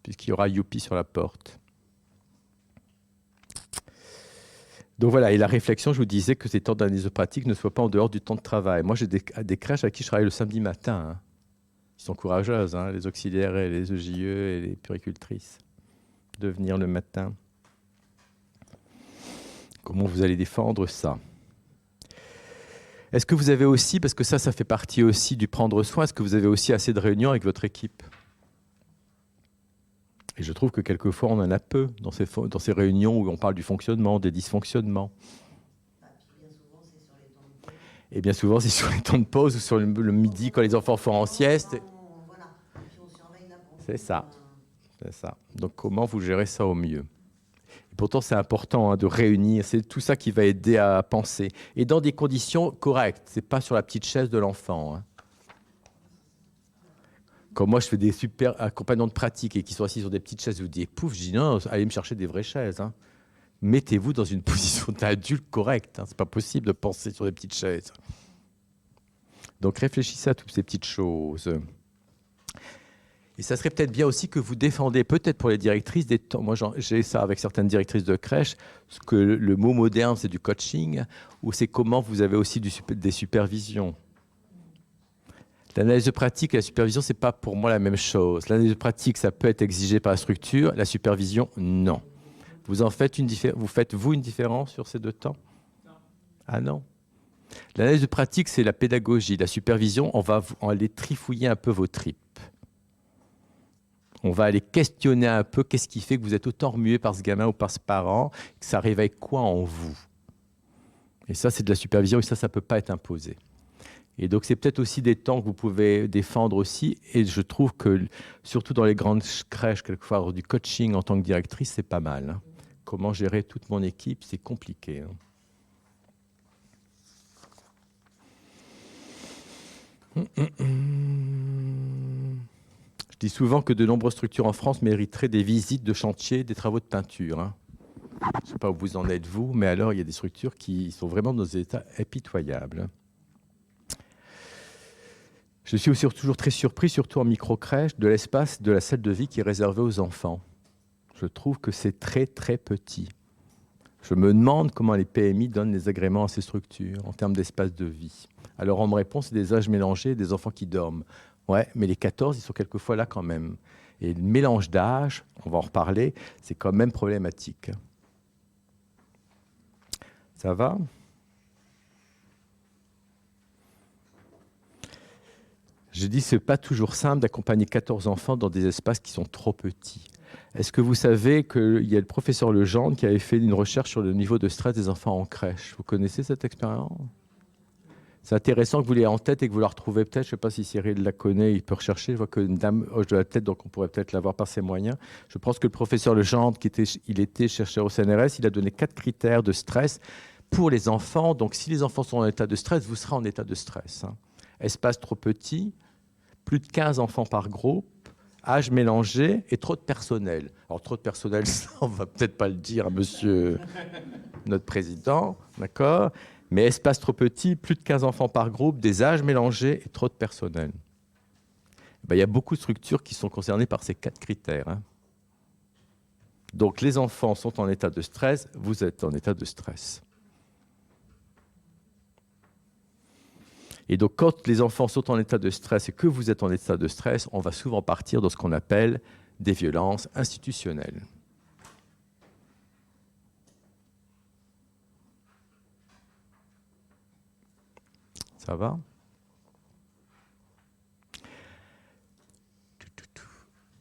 puisqu'il y aura youpi sur la porte. Donc voilà, et la réflexion, je vous disais que ces temps d'analyse pratique ne soient pas en dehors du temps de travail. Moi, j'ai des crèches avec qui je travaille le samedi matin. Hein. Ils sont courageuses, hein, les auxiliaires et les EJE et les puéricultrices, de venir le matin. Comment vous allez défendre ça ? Est-ce que vous avez aussi, parce que ça fait partie aussi du prendre soin, est-ce que vous avez aussi assez de réunions avec votre équipe? Et je trouve que quelquefois, on en a peu dans ces réunions où on parle du fonctionnement, des dysfonctionnements. Et bien souvent, c'est sur les temps de pause ou sur le midi quand les enfants font en sieste. C'est ça. C'est ça. Donc, comment vous gérez ça au mieux? Et pourtant, c'est important hein, de réunir. C'est tout ça qui va aider à penser. Et dans des conditions correctes. Ce n'est pas sur la petite chaise de l'enfant. Hein. Quand moi, je fais des super accompagnants de pratique et qui sont assis sur des petites chaises, je vous dis, pouf, je dis non, allez me chercher des vraies chaises. Hein. Mettez-vous dans une position d'adulte correcte. Hein. Ce n'est pas possible de penser sur des petites chaises. Donc, réfléchissez à toutes ces petites choses. Et ça serait peut-être bien aussi que vous défendez, peut-être pour les directrices, des temps. Moi, j'ai ça avec certaines directrices de crèche, ce que le mot moderne, c'est du coaching, ou c'est comment vous avez aussi des supervisions. L'analyse de pratique et la supervision, ce n'est pas pour moi la même chose. L'analyse de pratique, ça peut être exigé par la structure. La supervision, non. Vous faites une différence sur ces 2 temps? Ah non. L'analyse de pratique, c'est la pédagogie. La supervision, on va aller trifouiller un peu vos tripes. On va aller questionner un peu qu'est-ce qui fait que vous êtes autant remué par ce gamin ou par ce parent, que ça réveille quoi en vous. Et ça, c'est de la supervision et ça ne peut pas être imposé. Et donc, c'est peut-être aussi des temps que vous pouvez défendre aussi. Et je trouve que, surtout dans les grandes crèches, quelquefois, avoir du coaching en tant que directrice, c'est pas mal. Hein. Comment gérer toute mon équipe, c'est compliqué. Hein. Je dis souvent que de nombreuses structures en France mériteraient des visites de chantier, des travaux de peinture, hein. Je ne sais pas où vous en êtes, vous, mais alors il y a des structures qui sont vraiment dans des états impitoyables. Je suis aussi toujours très surpris, surtout en micro-crèche, de l'espace de la salle de vie qui est réservée aux enfants. Je trouve que c'est très, très petit. Je me demande comment les PMI donnent les agréments à ces structures en termes d'espace de vie. Alors on me répond, c'est des âges mélangés, des enfants qui dorment. Ouais, mais les 14, ils sont quelquefois là quand même. Et le mélange d'âge, on va en reparler, c'est quand même problématique. Ça va ? J'ai dit, ce n'est pas toujours simple d'accompagner 14 enfants dans des espaces qui sont trop petits. Est-ce que vous savez qu'il y a le professeur Legendre qui avait fait une recherche sur le niveau de stress des enfants en crèche? Vous connaissez cette expérience? C'est intéressant que vous l'ayez en tête et que vous la retrouvez peut-être. Je ne sais pas si Cyril la connaît, il peut rechercher. Je vois qu'une dame hoche de la tête, donc on pourrait peut-être l'avoir par ses moyens. Je pense que le professeur Legendre, il était chercheur au CNRS, il a donné 4 critères de stress pour les enfants. Donc si les enfants sont en état de stress, vous serez en état de stress, hein. Espace trop petit, plus de 15 enfants par groupe, âge mélangé et trop de personnel. Alors trop de personnel, ça, on ne va peut-être pas le dire à monsieur notre président, d'accord ? Mais espace trop petit, plus de 15 enfants par groupe, des âges mélangés et trop de personnel. Ben, il y a beaucoup de structures qui sont concernées par ces 4 critères, hein. Donc les enfants sont en état de stress, vous êtes en état de stress. Et donc, quand les enfants sont en état de stress et que vous êtes en état de stress, on va souvent partir dans ce qu'on appelle des violences institutionnelles. Ça va ?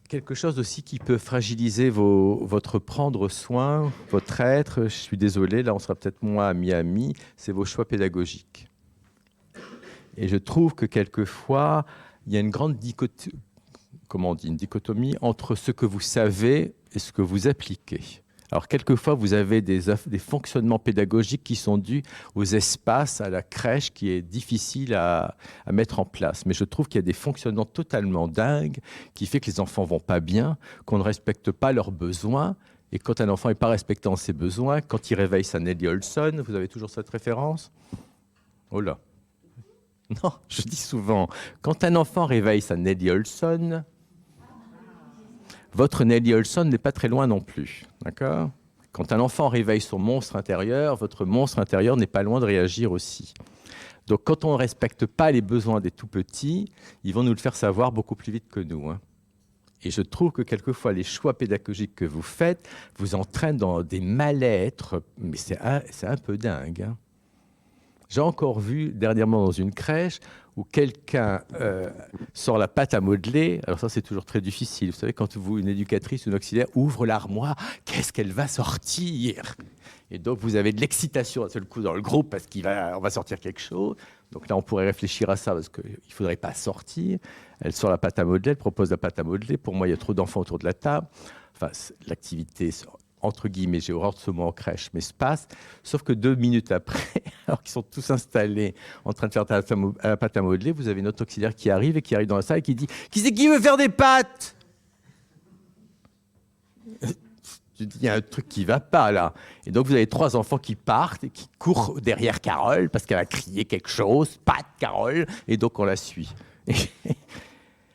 Quelque chose aussi qui peut fragiliser votre prendre soin, votre être, je suis désolé, là on sera peut-être moins à mi-ami, c'est vos choix pédagogiques. Et je trouve que quelquefois, il y a une grande dichotomie entre ce que vous savez et ce que vous appliquez. Alors, quelquefois, vous avez des fonctionnements pédagogiques qui sont dus aux espaces, à la crèche, qui est difficile à mettre en place. Mais je trouve qu'il y a des fonctionnements totalement dingues qui fait que les enfants vont pas bien, qu'on ne respecte pas leurs besoins. Et quand un enfant n'est pas respectant ses besoins, quand il réveille sa Nelly Olson, vous avez toujours cette référence ? Oh là ! Non, je dis souvent, quand un enfant réveille sa Nelly Olson, votre Nelly Olson n'est pas très loin non plus, d'accord ? Quand un enfant réveille son monstre intérieur, votre monstre intérieur n'est pas loin de réagir aussi. Donc, quand on ne respecte pas les besoins des tout-petits, ils vont nous le faire savoir beaucoup plus vite que nous, hein. Et je trouve que quelquefois, les choix pédagogiques que vous faites vous entraînent dans des mal-être, mais c'est un peu dingue, hein. J'ai encore vu dernièrement dans une crèche où quelqu'un sort la pâte à modeler. Alors ça, c'est toujours très difficile. Vous savez, quand une éducatrice ou une auxiliaire ouvre l'armoire, qu'est-ce qu'elle va sortir? Et donc, vous avez de l'excitation à seul coup dans le groupe parce on va sortir quelque chose. Donc là, on pourrait réfléchir à ça parce qu'il ne faudrait pas sortir. Elle sort la pâte à modeler, elle propose la pâte à modeler. Pour moi, il y a trop d'enfants autour de la table. Enfin, l'activité entre guillemets, j'ai horreur de ce mot en crèche, mais se passe, sauf que 2 minutes après, alors qu'ils sont tous installés en train de faire la pâte à modeler, vous avez notre auxiliaire qui arrive dans la salle et qui dit « Qui c'est qui veut faire des pâtes ?» Je dis « Il y a un truc qui ne va pas là ». Et donc vous avez 3 enfants qui partent et qui courent derrière Carole parce qu'elle a crié quelque chose, « Pâte, Carole !» Et donc on la suit.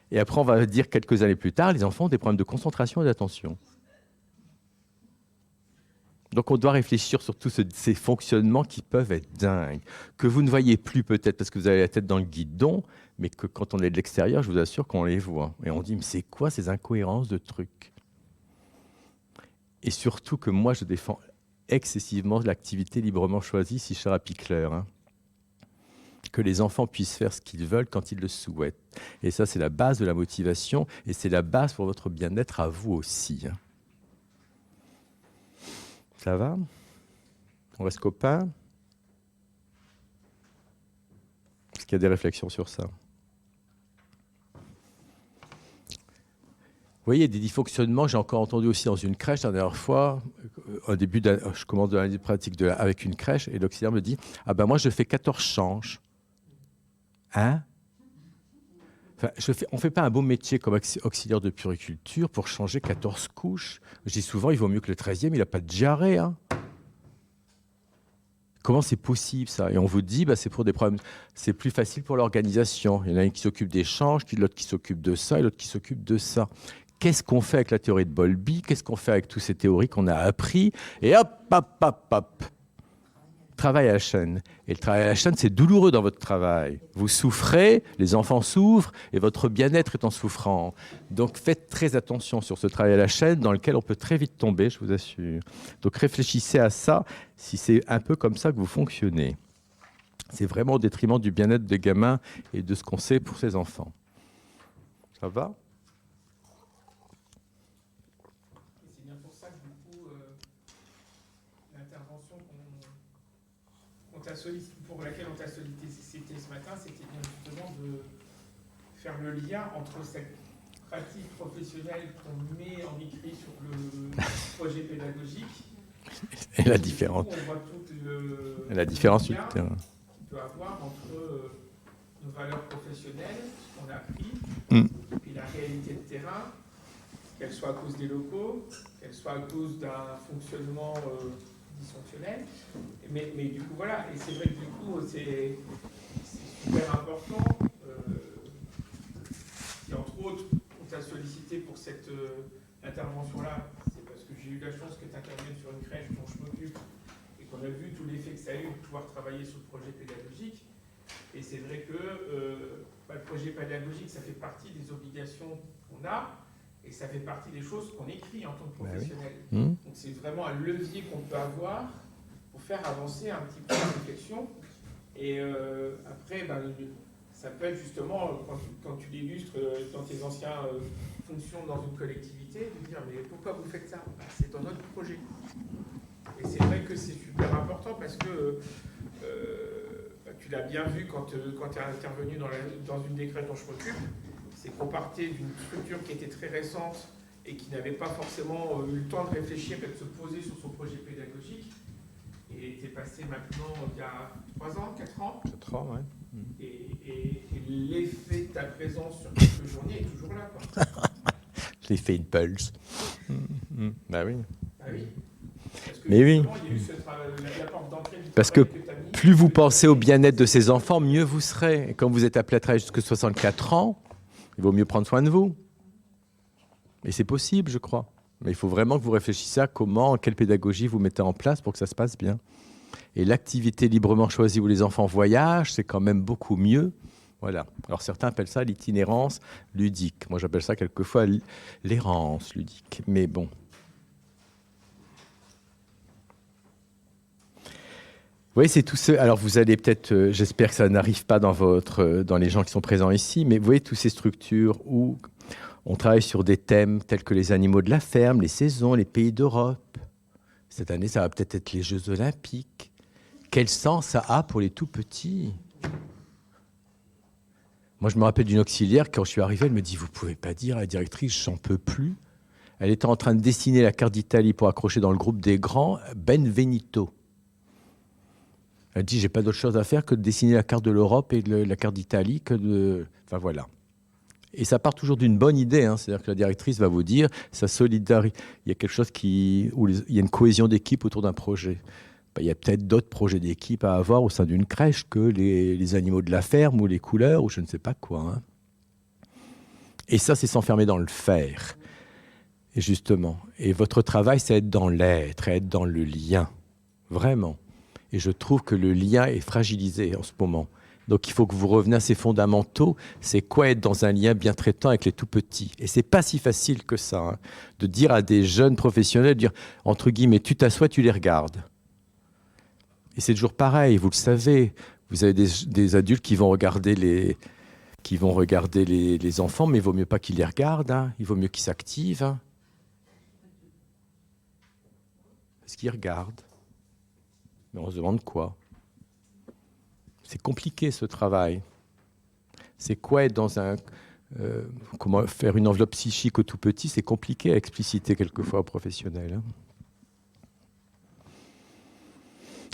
Et après, on va dire quelques années plus tard, les enfants ont des problèmes de concentration et d'attention. Donc, on doit réfléchir sur tous ces fonctionnements qui peuvent être dingues, que vous ne voyez plus peut-être parce que vous avez la tête dans le guidon, mais que quand on est de l'extérieur, je vous assure qu'on les voit. Et on dit, mais c'est quoi ces incohérences de trucs? Et surtout que moi, je défends excessivement l'activité librement choisie, si cher à Pickler, hein. Que les enfants puissent faire ce qu'ils veulent quand ils le souhaitent. Et ça, c'est la base de la motivation et c'est la base pour votre bien-être à vous aussi, hein. Ça va? On reste copains? Est-ce qu'il y a des réflexions sur ça? Vous voyez, des dysfonctionnements, j'ai encore entendu aussi dans une crèche la dernière fois, je commence de l'année pratique avec une crèche, et l'auxiliaire me dit « Ah ben moi je fais 14 changes. » Hein? Enfin, on ne fait pas un beau métier comme auxiliaire de puériculture pour changer 14 couches. Je dis souvent, il vaut mieux que le 13e, il n'a pas de diarrhée. Hein. Comment c'est possible, ça? Et on vous dit, c'est pour des problèmes. C'est plus facile pour l'organisation. Il y en a un qui s'occupe des changes, l'autre qui s'occupe de ça, et l'autre qui s'occupe de ça. Qu'est-ce qu'on fait avec la théorie de Bowlby? Qu'est-ce qu'on fait avec toutes ces théories qu'on a appris? Et hop, hop, hop, hop. Travail à la chaîne. Et le travail à la chaîne, c'est douloureux dans votre travail. Vous souffrez, les enfants souffrent, et votre bien-être est en souffrant. Donc faites très attention sur ce travail à la chaîne dans lequel on peut très vite tomber, je vous assure. Donc réfléchissez à ça, si c'est un peu comme ça que vous fonctionnez. C'est vraiment au détriment du bien-être des gamins et de ce qu'on sait pour ces enfants. Ça va ? C'est bien pour ça que du coup, l'intervention pour laquelle on t'a sollicité ce matin, c'était bien justement de faire le lien entre cette pratique professionnelle qu'on met en écrit sur le projet pédagogique et la différence. On voit toute la différence du lien terrain. qu'il peut avoir entre nos valeurs professionnelles, ce qu'on a appris, et puis la réalité de terrain, qu'elle soit à cause des locaux, qu'elle soit à cause d'un fonctionnement dysfonctionnel. Mais du coup, voilà, et c'est vrai que du coup, c'est super important. Et entre autres, on t'a sollicité pour cette intervention-là, c'est parce que j'ai eu la chance que tu interviennes sur une crèche dont je m'occupe et qu'on a vu tout l'effet que ça a eu de pouvoir travailler sur le projet pédagogique. Et c'est vrai que le projet pédagogique, ça fait partie des obligations qu'on a. Et ça fait partie des choses qu'on écrit en tant que professionnel. Oui. Donc c'est vraiment un levier qu'on peut avoir pour faire avancer un petit peu la réflexion. Et après, ça peut être justement, quand tu l'illustres dans tes anciennes fonctions dans une collectivité, de dire mais pourquoi vous faites ça? C'est dans notre projet. Et c'est vrai que c'est super important parce que tu l'as bien vu quand tu es intervenu dans une des crèches dont je m'occupe. C'est qu'on partait d'une structure qui était très récente et qui n'avait pas forcément eu le temps de réfléchir et de se poser sur son projet pédagogique. Et était passé maintenant il y a 3 ans, 4 ans. 4 ans, ouais. Et l'effet de ta présence sur quelques journées est toujours là, quoi. L'effet impulse. Bah oui. Bah oui. Parce que Mais oui. Il y a eu la porte d'entrée du Parce que travail t'as mis. plus vous pensez au bien-être de ces enfants, mieux vous serez. Et quand vous êtes appelé à travailler jusqu'à 64 ans, il vaut mieux prendre soin de vous. Et c'est possible, je crois. Mais il faut vraiment que vous réfléchissiez à comment, quelle pédagogie vous mettez en place pour que ça se passe bien. Et l'activité librement choisie où les enfants voyagent, c'est quand même beaucoup mieux. Voilà. Alors certains appellent ça l'itinérance ludique. Moi, j'appelle ça quelquefois l'errance ludique. Mais bon. Oui, c'est tout ce. Alors, vous allez peut-être. J'espère que ça n'arrive pas dans les gens qui sont présents ici, mais vous voyez toutes ces structures où on travaille sur des thèmes tels que les animaux de la ferme, les saisons, les pays d'Europe. Cette année, ça va peut-être être les Jeux Olympiques. Quel sens ça a pour les tout petits? Moi, je me rappelle d'une auxiliaire, quand je suis arrivé, elle me dit, vous pouvez pas dire à la directrice, j'en peux plus. Elle était en train de dessiner la carte d'Italie pour accrocher dans le groupe des grands Benvenuto. Elle dit, j'ai pas d'autre chose à faire que de dessiner la carte de l'Europe et la carte d'Italie Enfin, voilà. Et ça part toujours d'une bonne idée. Hein. C'est-à-dire que la directrice va vous dire, ça solidarise. Il y a quelque chose où il y a une cohésion d'équipe autour d'un projet. Il y a peut-être d'autres projets d'équipe à avoir au sein d'une crèche que les animaux de la ferme ou les couleurs ou je ne sais pas quoi. Hein. Et ça, c'est s'enfermer dans le faire. Et justement. Et votre travail, c'est être dans l'être, être dans le lien. Vraiment. Et je trouve que le lien est fragilisé en ce moment. Donc il faut que vous reveniez à ces fondamentaux. C'est quoi être dans un lien bien traitant avec les tout-petits? Et c'est pas si facile que ça, hein, de dire à des jeunes professionnels, de dire, entre guillemets, tu t'assois, tu les regardes. Et c'est toujours pareil, vous le savez. Vous avez des adultes qui vont regarder les enfants, mais il vaut mieux pas qu'ils les regardent. Hein. Il vaut mieux qu'ils s'activent. Hein. Parce qu'ils regardent. Mais on se demande quoi? C'est compliqué ce travail. C'est quoi être dans un... comment faire une enveloppe psychique au tout petit, c'est compliqué à expliciter quelquefois aux professionnels. Hein.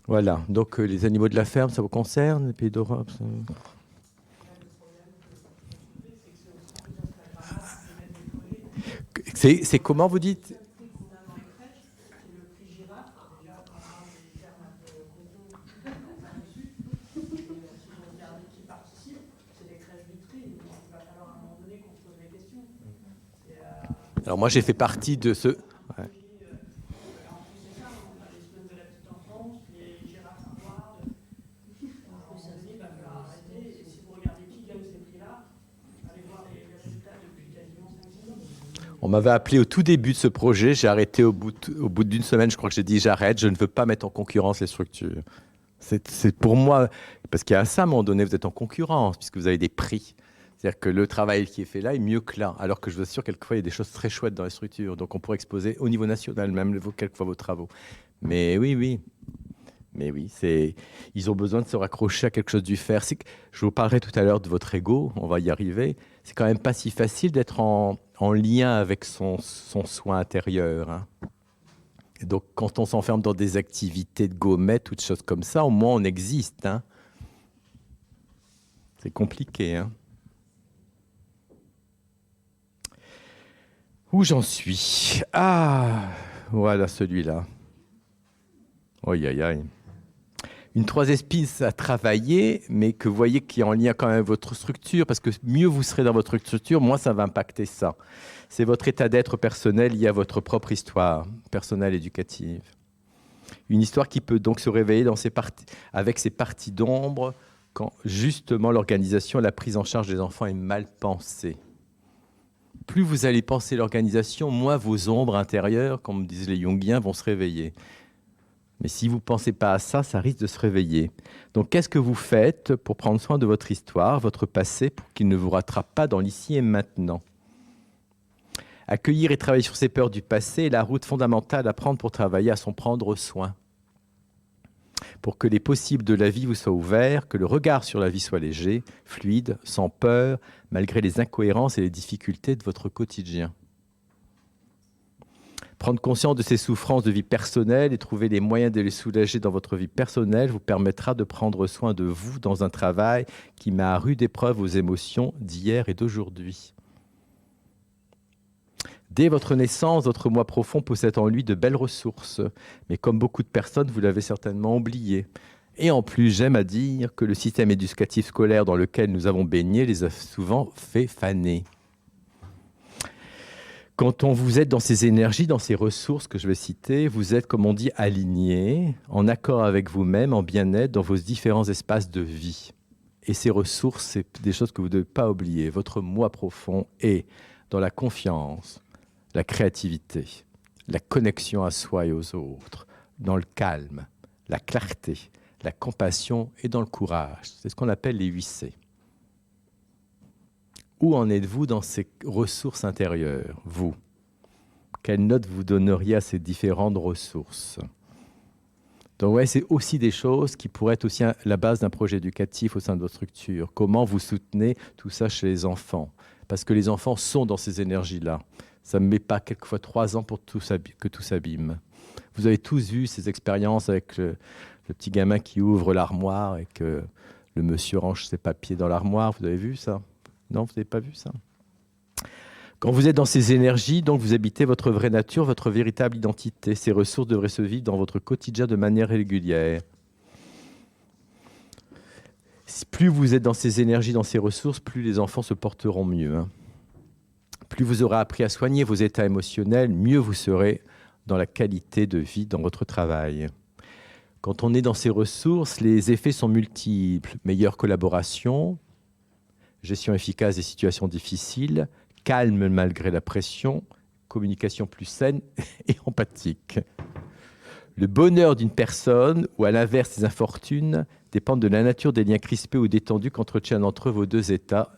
Voilà, donc les animaux de la ferme, ça vous concerne, les pays d'Europe ça... C'est comment vous dites? Alors moi j'ai fait partie de ce... Ouais. On m'avait appelé au tout début de ce projet, j'ai arrêté au bout d'une semaine, je crois que j'ai dit j'arrête, je ne veux pas mettre en concurrence les structures. C'est pour moi, parce qu'il y a ça à un moment donné, vous êtes en concurrence, puisque vous avez des prix. C'est-à-dire que le travail qui est fait là est mieux que là, alors que je vous assure, quelquefois, il y a des choses très chouettes dans les structures. Donc on pourrait exposer au niveau national même quelquefois vos travaux. Mais oui. Mais oui, ils ont besoin de se raccrocher à quelque chose du faire. Je vous parlerai tout à l'heure de votre ego, on va y arriver. C'est quand même pas si facile d'être en lien avec son soin intérieur. Hein. Et donc, quand on s'enferme dans des activités de gommettes, toutes choses comme ça, au moins on existe. Hein. C'est compliqué. Hein. Où j'en suis? Ah, voilà celui-là. Aïe, aïe, aïe. Une troisième piste à travailler, mais que vous voyez qui est en lien quand même avec votre structure, parce que mieux vous serez dans votre structure, moins ça va impacter ça. C'est votre état d'être personnel lié à votre propre histoire personnelle éducative. Une histoire qui peut donc se réveiller avec ses parties d'ombre quand justement l'organisation et la prise en charge des enfants est mal pensée. Plus vous allez penser l'organisation, moins vos ombres intérieures, comme disent les Jungiens, vont se réveiller. Mais si vous ne pensez pas à ça, ça risque de se réveiller. Donc, qu'est-ce que vous faites pour prendre soin de votre histoire, votre passé, pour qu'il ne vous rattrape pas dans l'ici et maintenant? Accueillir et travailler sur ses peurs du passé est la route fondamentale à prendre pour travailler à son prendre soin. Pour que les possibles de la vie vous soient ouverts, que le regard sur la vie soit léger, fluide, sans peur, malgré les incohérences et les difficultés de votre quotidien. Prendre conscience de ces souffrances de vie personnelle et trouver les moyens de les soulager dans votre vie personnelle vous permettra de prendre soin de vous dans un travail qui met à rude épreuve vos émotions d'hier et d'aujourd'hui. Dès votre naissance, votre moi profond possède en lui de belles ressources, mais comme beaucoup de personnes, vous l'avez certainement oublié. Et en plus, j'aime à dire que le système éducatif scolaire dans lequel nous avons baigné les a souvent fait faner. Quand vous êtes dans ces énergies, dans ces ressources que je vais citer, vous êtes, comme on dit, aligné, en accord avec vous-même, en bien-être dans vos différents espaces de vie. Et ces ressources, c'est des choses que vous ne devez pas oublier. Votre moi profond est dans la confiance, la créativité, la connexion à soi et aux autres, dans le calme, la clarté, la compassion et dans le courage. C'est ce qu'on appelle les 8C. Où en êtes-vous dans ces ressources intérieures, vous? Quelle note vous donneriez à ces différentes ressources? Donc ouais, c'est aussi des choses qui pourraient être aussi la base d'un projet éducatif au sein de votre structure. Comment vous soutenez tout ça chez les enfants? Parce que les enfants sont dans ces énergies-là. Ça ne met pas quelquefois 3 ans pour que tout s'abîme. Vous avez tous eu ces expériences avec le petit gamin qui ouvre l'armoire et que le monsieur range ses papiers dans l'armoire. Vous avez vu ça? Non, vous n'avez pas vu ça? Quand vous êtes dans ces énergies, donc vous habitez votre vraie nature, votre véritable identité. Ces ressources devraient se vivre dans votre quotidien de manière régulière. Plus vous êtes dans ces énergies, dans ces ressources, plus les enfants se porteront mieux. Hein. Plus vous aurez appris à soigner vos états émotionnels, mieux vous serez dans la qualité de vie dans votre travail. Quand on est dans ces ressources, les effets sont multiples. Meilleure collaboration, gestion efficace des situations difficiles, calme malgré la pression, communication plus saine et empathique. Le bonheur d'une personne, ou à l'inverse des infortunes, dépend de la nature des liens crispés ou détendus qu'entretiennent entre eux vos deux états,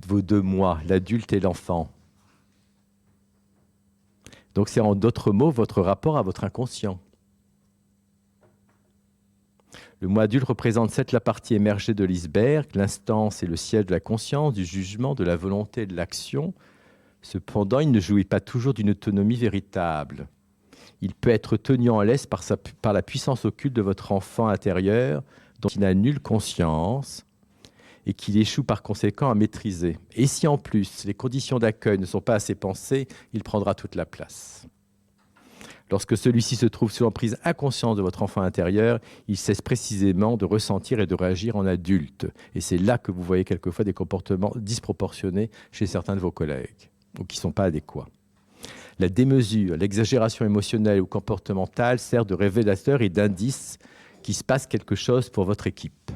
vos deux moi, l'adulte et l'enfant. Donc c'est en d'autres mots votre rapport à votre inconscient. Le moi adulte représente certes la partie émergée de l'iceberg, l'instance et le siège de la conscience, du jugement, de la volonté et de l'action. Cependant, il ne jouit pas toujours d'une autonomie véritable. Il peut être tenu en laisse par la puissance occulte de votre enfant intérieur, dont il n'a nulle conscience, et qu'il échoue par conséquent à maîtriser. Et si en plus les conditions d'accueil ne sont pas assez pensées, il prendra toute la place. Lorsque celui-ci se trouve sous l'emprise inconsciente de votre enfant intérieur, il cesse précisément de ressentir et de réagir en adulte. Et c'est là que vous voyez quelquefois des comportements disproportionnés chez certains de vos collègues, ou qui ne sont pas adéquats. La démesure, l'exagération émotionnelle ou comportementale sert de révélateur et d'indice qu'il se passe quelque chose pour votre équipe.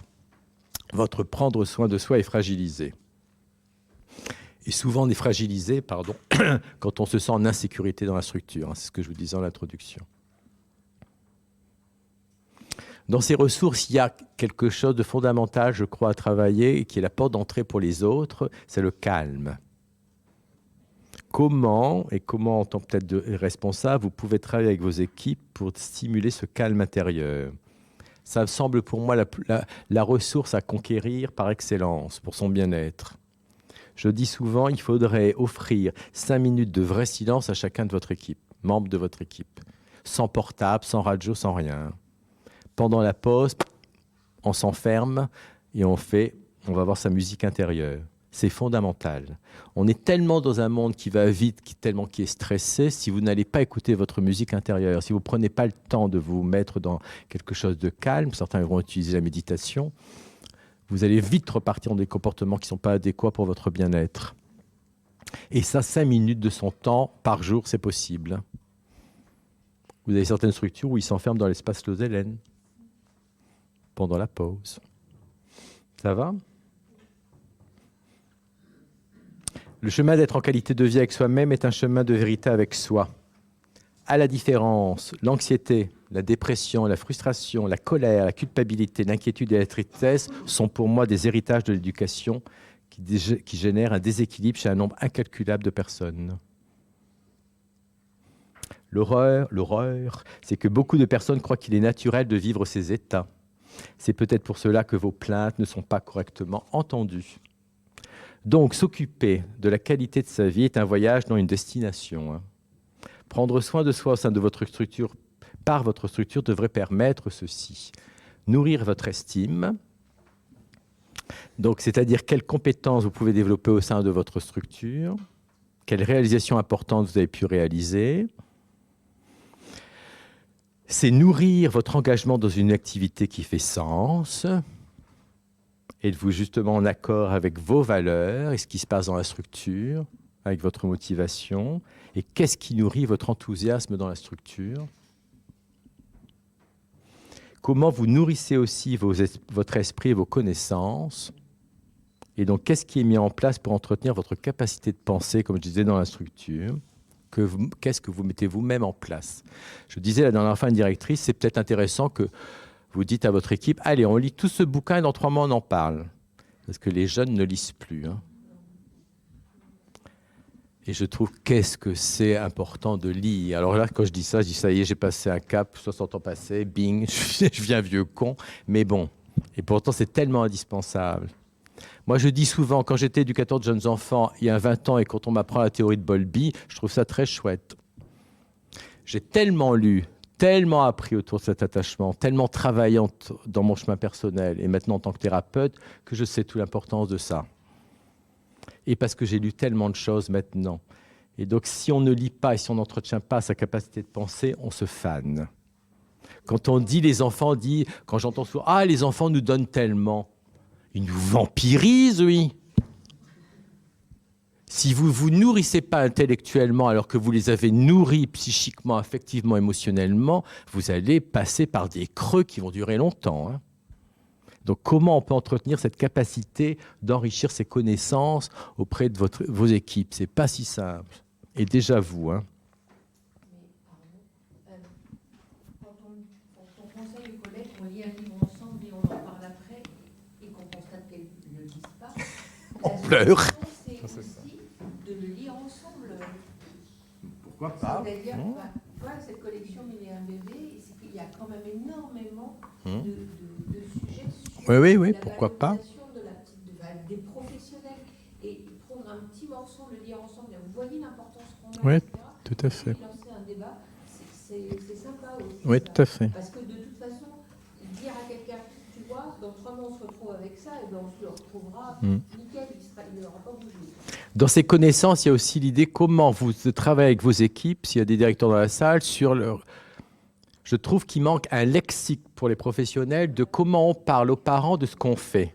Votre prendre soin de soi est fragilisé. Et souvent, on est fragilisé, quand on se sent en insécurité dans la structure. C'est ce que je vous disais en introduction. Dans ces ressources, il y a quelque chose de fondamental, je crois, à travailler, et qui est la porte d'entrée pour les autres, c'est le calme. Comment, en tant peut-être de responsable, vous pouvez travailler avec vos équipes pour stimuler ce calme intérieur. Ça me semble pour moi la ressource à conquérir par excellence pour son bien-être. Je dis souvent, il faudrait offrir 5 minutes de vrai silence à chacun de votre équipe, membre de votre équipe. Sans portable, sans radio, sans rien. Pendant la pause, on s'enferme et on va voir sa musique intérieure. C'est fondamental. On est tellement dans un monde qui va vite, qui est stressé, si vous n'allez pas écouter votre musique intérieure, si vous ne prenez pas le temps de vous mettre dans quelque chose de calme, certains vont utiliser la méditation, vous allez vite repartir dans des comportements qui ne sont pas adéquats pour votre bien-être. Et ça, 5 minutes de son temps par jour, c'est possible. Vous avez certaines structures où ils s'enferment dans l'espace Lozélène pendant la pause. Ça va ? Le chemin d'être en qualité de vie avec soi-même est un chemin de vérité avec soi. À la différence, l'anxiété, la dépression, la frustration, la colère, la culpabilité, l'inquiétude et la tristesse sont pour moi des héritages de l'éducation qui génèrent un déséquilibre chez un nombre incalculable de personnes. L'horreur, c'est que beaucoup de personnes croient qu'il est naturel de vivre ces états. C'est peut-être pour cela que vos plaintes ne sont pas correctement entendues. Donc, s'occuper de la qualité de sa vie est un voyage, non une destination. Prendre soin de soi au sein de votre structure, par votre structure, devrait permettre ceci. Nourrir votre estime, donc c'est-à-dire quelles compétences vous pouvez développer au sein de votre structure, quelles réalisations importantes vous avez pu réaliser. C'est nourrir votre engagement dans une activité qui fait sens. Êtes-vous justement en accord avec vos valeurs et ce qui se passe dans la structure, avec votre motivation? Et qu'est-ce qui nourrit votre enthousiasme dans la structure? Comment vous nourrissez aussi votre esprit et vos connaissances? Et donc, qu'est-ce qui est mis en place pour entretenir votre capacité de penser, comme je disais, dans la structure? Qu'est-ce que vous mettez vous-même en place? Je disais la dernière fois à une directrice, c'est peut-être intéressant que vous dites à votre équipe, allez, on lit tout ce bouquin et dans 3 mois, on en parle. Parce que les jeunes ne lisent plus. Et je trouve qu'est-ce que c'est important de lire. Alors là, quand je dis ça, ça y est, j'ai passé un cap, 60 ans passés, bing, je viens vieux con. Mais bon, et pourtant, c'est tellement indispensable. Moi, je dis souvent, quand j'étais éducateur de jeunes enfants, il y a 20 ans, et quand on m'apprend la théorie de Bowlby, je trouve ça très chouette. J'ai tellement lu, tellement appris autour de cet attachement, tellement travaillant dans mon chemin personnel et maintenant en tant que thérapeute, que je sais toute l'importance de ça. Et parce que j'ai lu tellement de choses maintenant. Et donc, si on ne lit pas et si on n'entretient pas sa capacité de penser, on se fane. Quand on dit les enfants, quand j'entends souvent « Ah, les enfants nous donnent tellement », ils nous vampirisent, oui. Si vous ne vous nourrissez pas intellectuellement alors que vous les avez nourris psychiquement, affectivement, émotionnellement, vous allez passer par des creux qui vont durer longtemps. Donc, comment on peut entretenir cette capacité d'enrichir ses connaissances auprès de vos équipes? C'est pas si simple. Et déjà vous. Quand on conseille aux collègues qu'on lit un livre ensemble et on en parle après et qu'on constate qu'elles ne le lisent pas, On pleure. C'est aussi de le lire ensemble. Pourquoi pas? C'est-à-dire, voilà, cette collection Mille et un bébé, c'est qu'il y a quand même énormément de sujets sur Oui, la pourquoi pas? valorisation des professionnels et prendre un petit morceau, le lire ensemble. Vous voyez l'importance qu'on a, Oui, etc. tout à fait. Et lancer un débat, c'est sympa aussi. Oui, ça. tout à fait. Parce que de toute façon, dire à quelqu'un, tu vois, dans 3 mois, on se retrouve avec ça, et ben on se le retrouvera nickel, il n'aura pas bougé. Dans ces connaissances, il y a aussi l'idée comment vous travaillez avec vos équipes, s'il y a des directeurs dans la salle, sur leur... Je trouve qu'il manque un lexique pour les professionnels de comment on parle aux parents de ce qu'on fait.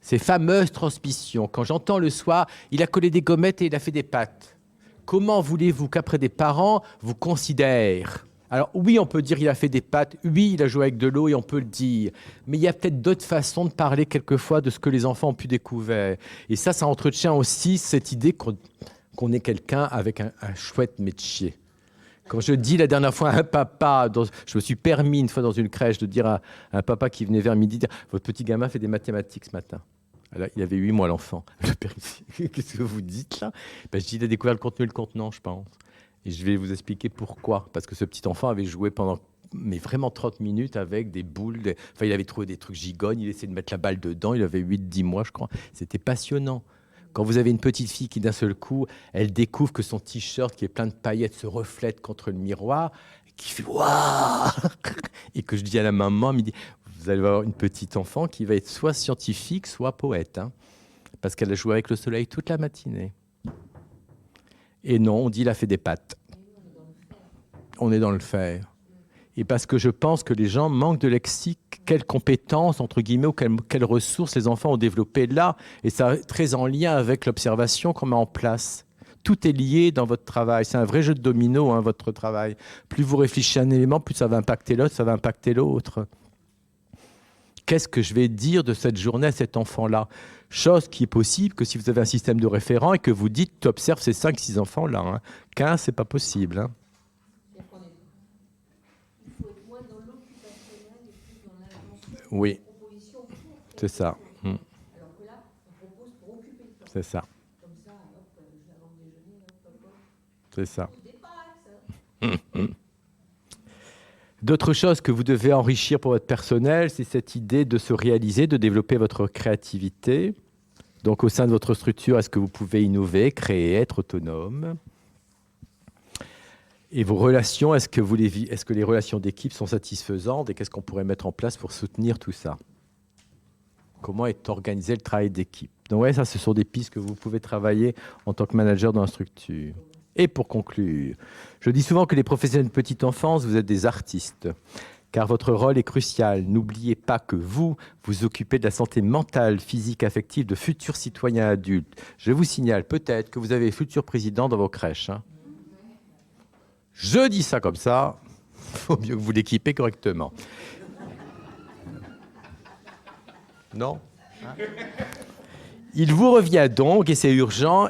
Ces fameuses transmissions. Quand j'entends le soir, il a collé des gommettes et il a fait des pâtes. Comment voulez-vous qu'après des parents vous considèrent ? Alors oui, on peut dire il a fait des pâtes, oui, il a joué avec de l'eau et on peut le dire. Mais il y a peut-être d'autres façons de parler quelquefois de ce que les enfants ont pu découvrir. Et ça entretient aussi cette idée qu'on est quelqu'un avec un chouette métier. Quand je dis la dernière fois à un papa, je me suis permis une fois dans une crèche de dire à un papa qui venait vers midi, votre petit gamin fait des mathématiques ce matin. Alors, il avait 8 mois l'enfant. Le père, qu'est-ce que vous dites là? Je dis, il a découvert le contenu et le contenant, je pense. Et je vais vous expliquer pourquoi. Parce que ce petit enfant avait joué pendant vraiment 30 minutes avec des boules. Enfin, il avait trouvé des trucs gigognes, il essayait de mettre la balle dedans, il avait 8-10 mois, je crois. C'était passionnant. Quand vous avez une petite fille qui, d'un seul coup, elle découvre que son t-shirt qui est plein de paillettes se reflète contre le miroir, qui fait « Waouh !» Et que je dis à la maman, elle me dit « Vous allez avoir une petite enfant qui va être soit scientifique, soit poète. Hein, parce qu'elle a joué avec le soleil toute la matinée. » Et non, on dit il a fait des pâtes. On est dans le faire. Et parce que je pense que les gens manquent de lexique, quelles compétences, entre guillemets, ou quelles ressources les enfants ont développées là. Et ça est très en lien avec l'observation qu'on met en place. Tout est lié dans votre travail. C'est un vrai jeu de domino, hein, votre travail. Plus vous réfléchissez à un élément, plus ça va impacter l'autre, ça va impacter l'autre. Qu'est-ce que je vais dire de cette journée à cet enfant-là? Chose qui est possible que si vous avez un système de référent et que vous dites, tu observes ces 5-6 enfants-là. Hein. 15, c'est pas possible. Hein. Il faut être moins dans l'occupationnel et plus dans l'intention. Oui, Proposition pour. c'est ça. Alors que là, on propose pour occuper le temps. C'est ça. Comme ça, hop, je l'avance déjeuner, hop. C'est ça. Des pâtes. D'autres choses que vous devez enrichir pour votre personnel, c'est cette idée de se réaliser, de développer votre créativité. Donc, au sein de votre structure, est-ce que vous pouvez innover, créer, être autonome? Et vos relations, est-ce que les relations d'équipe sont satisfaisantes et qu'est-ce qu'on pourrait mettre en place pour soutenir tout ça? Comment est organisé le travail d'équipe? Donc, ouais, ça, ce sont des pistes que vous pouvez travailler en tant que manager dans la structure. Et pour conclure, je dis souvent que les professionnels de petite enfance, vous êtes des artistes, car votre rôle est crucial. N'oubliez pas que vous vous occupez de la santé mentale, physique, affective de futurs citoyens adultes. Je vous signale peut-être que vous avez futur président dans vos crèches. Hein. Je dis ça comme ça, il faut mieux que vous l'équipez correctement. Non? Il vous revient donc, et c'est urgent...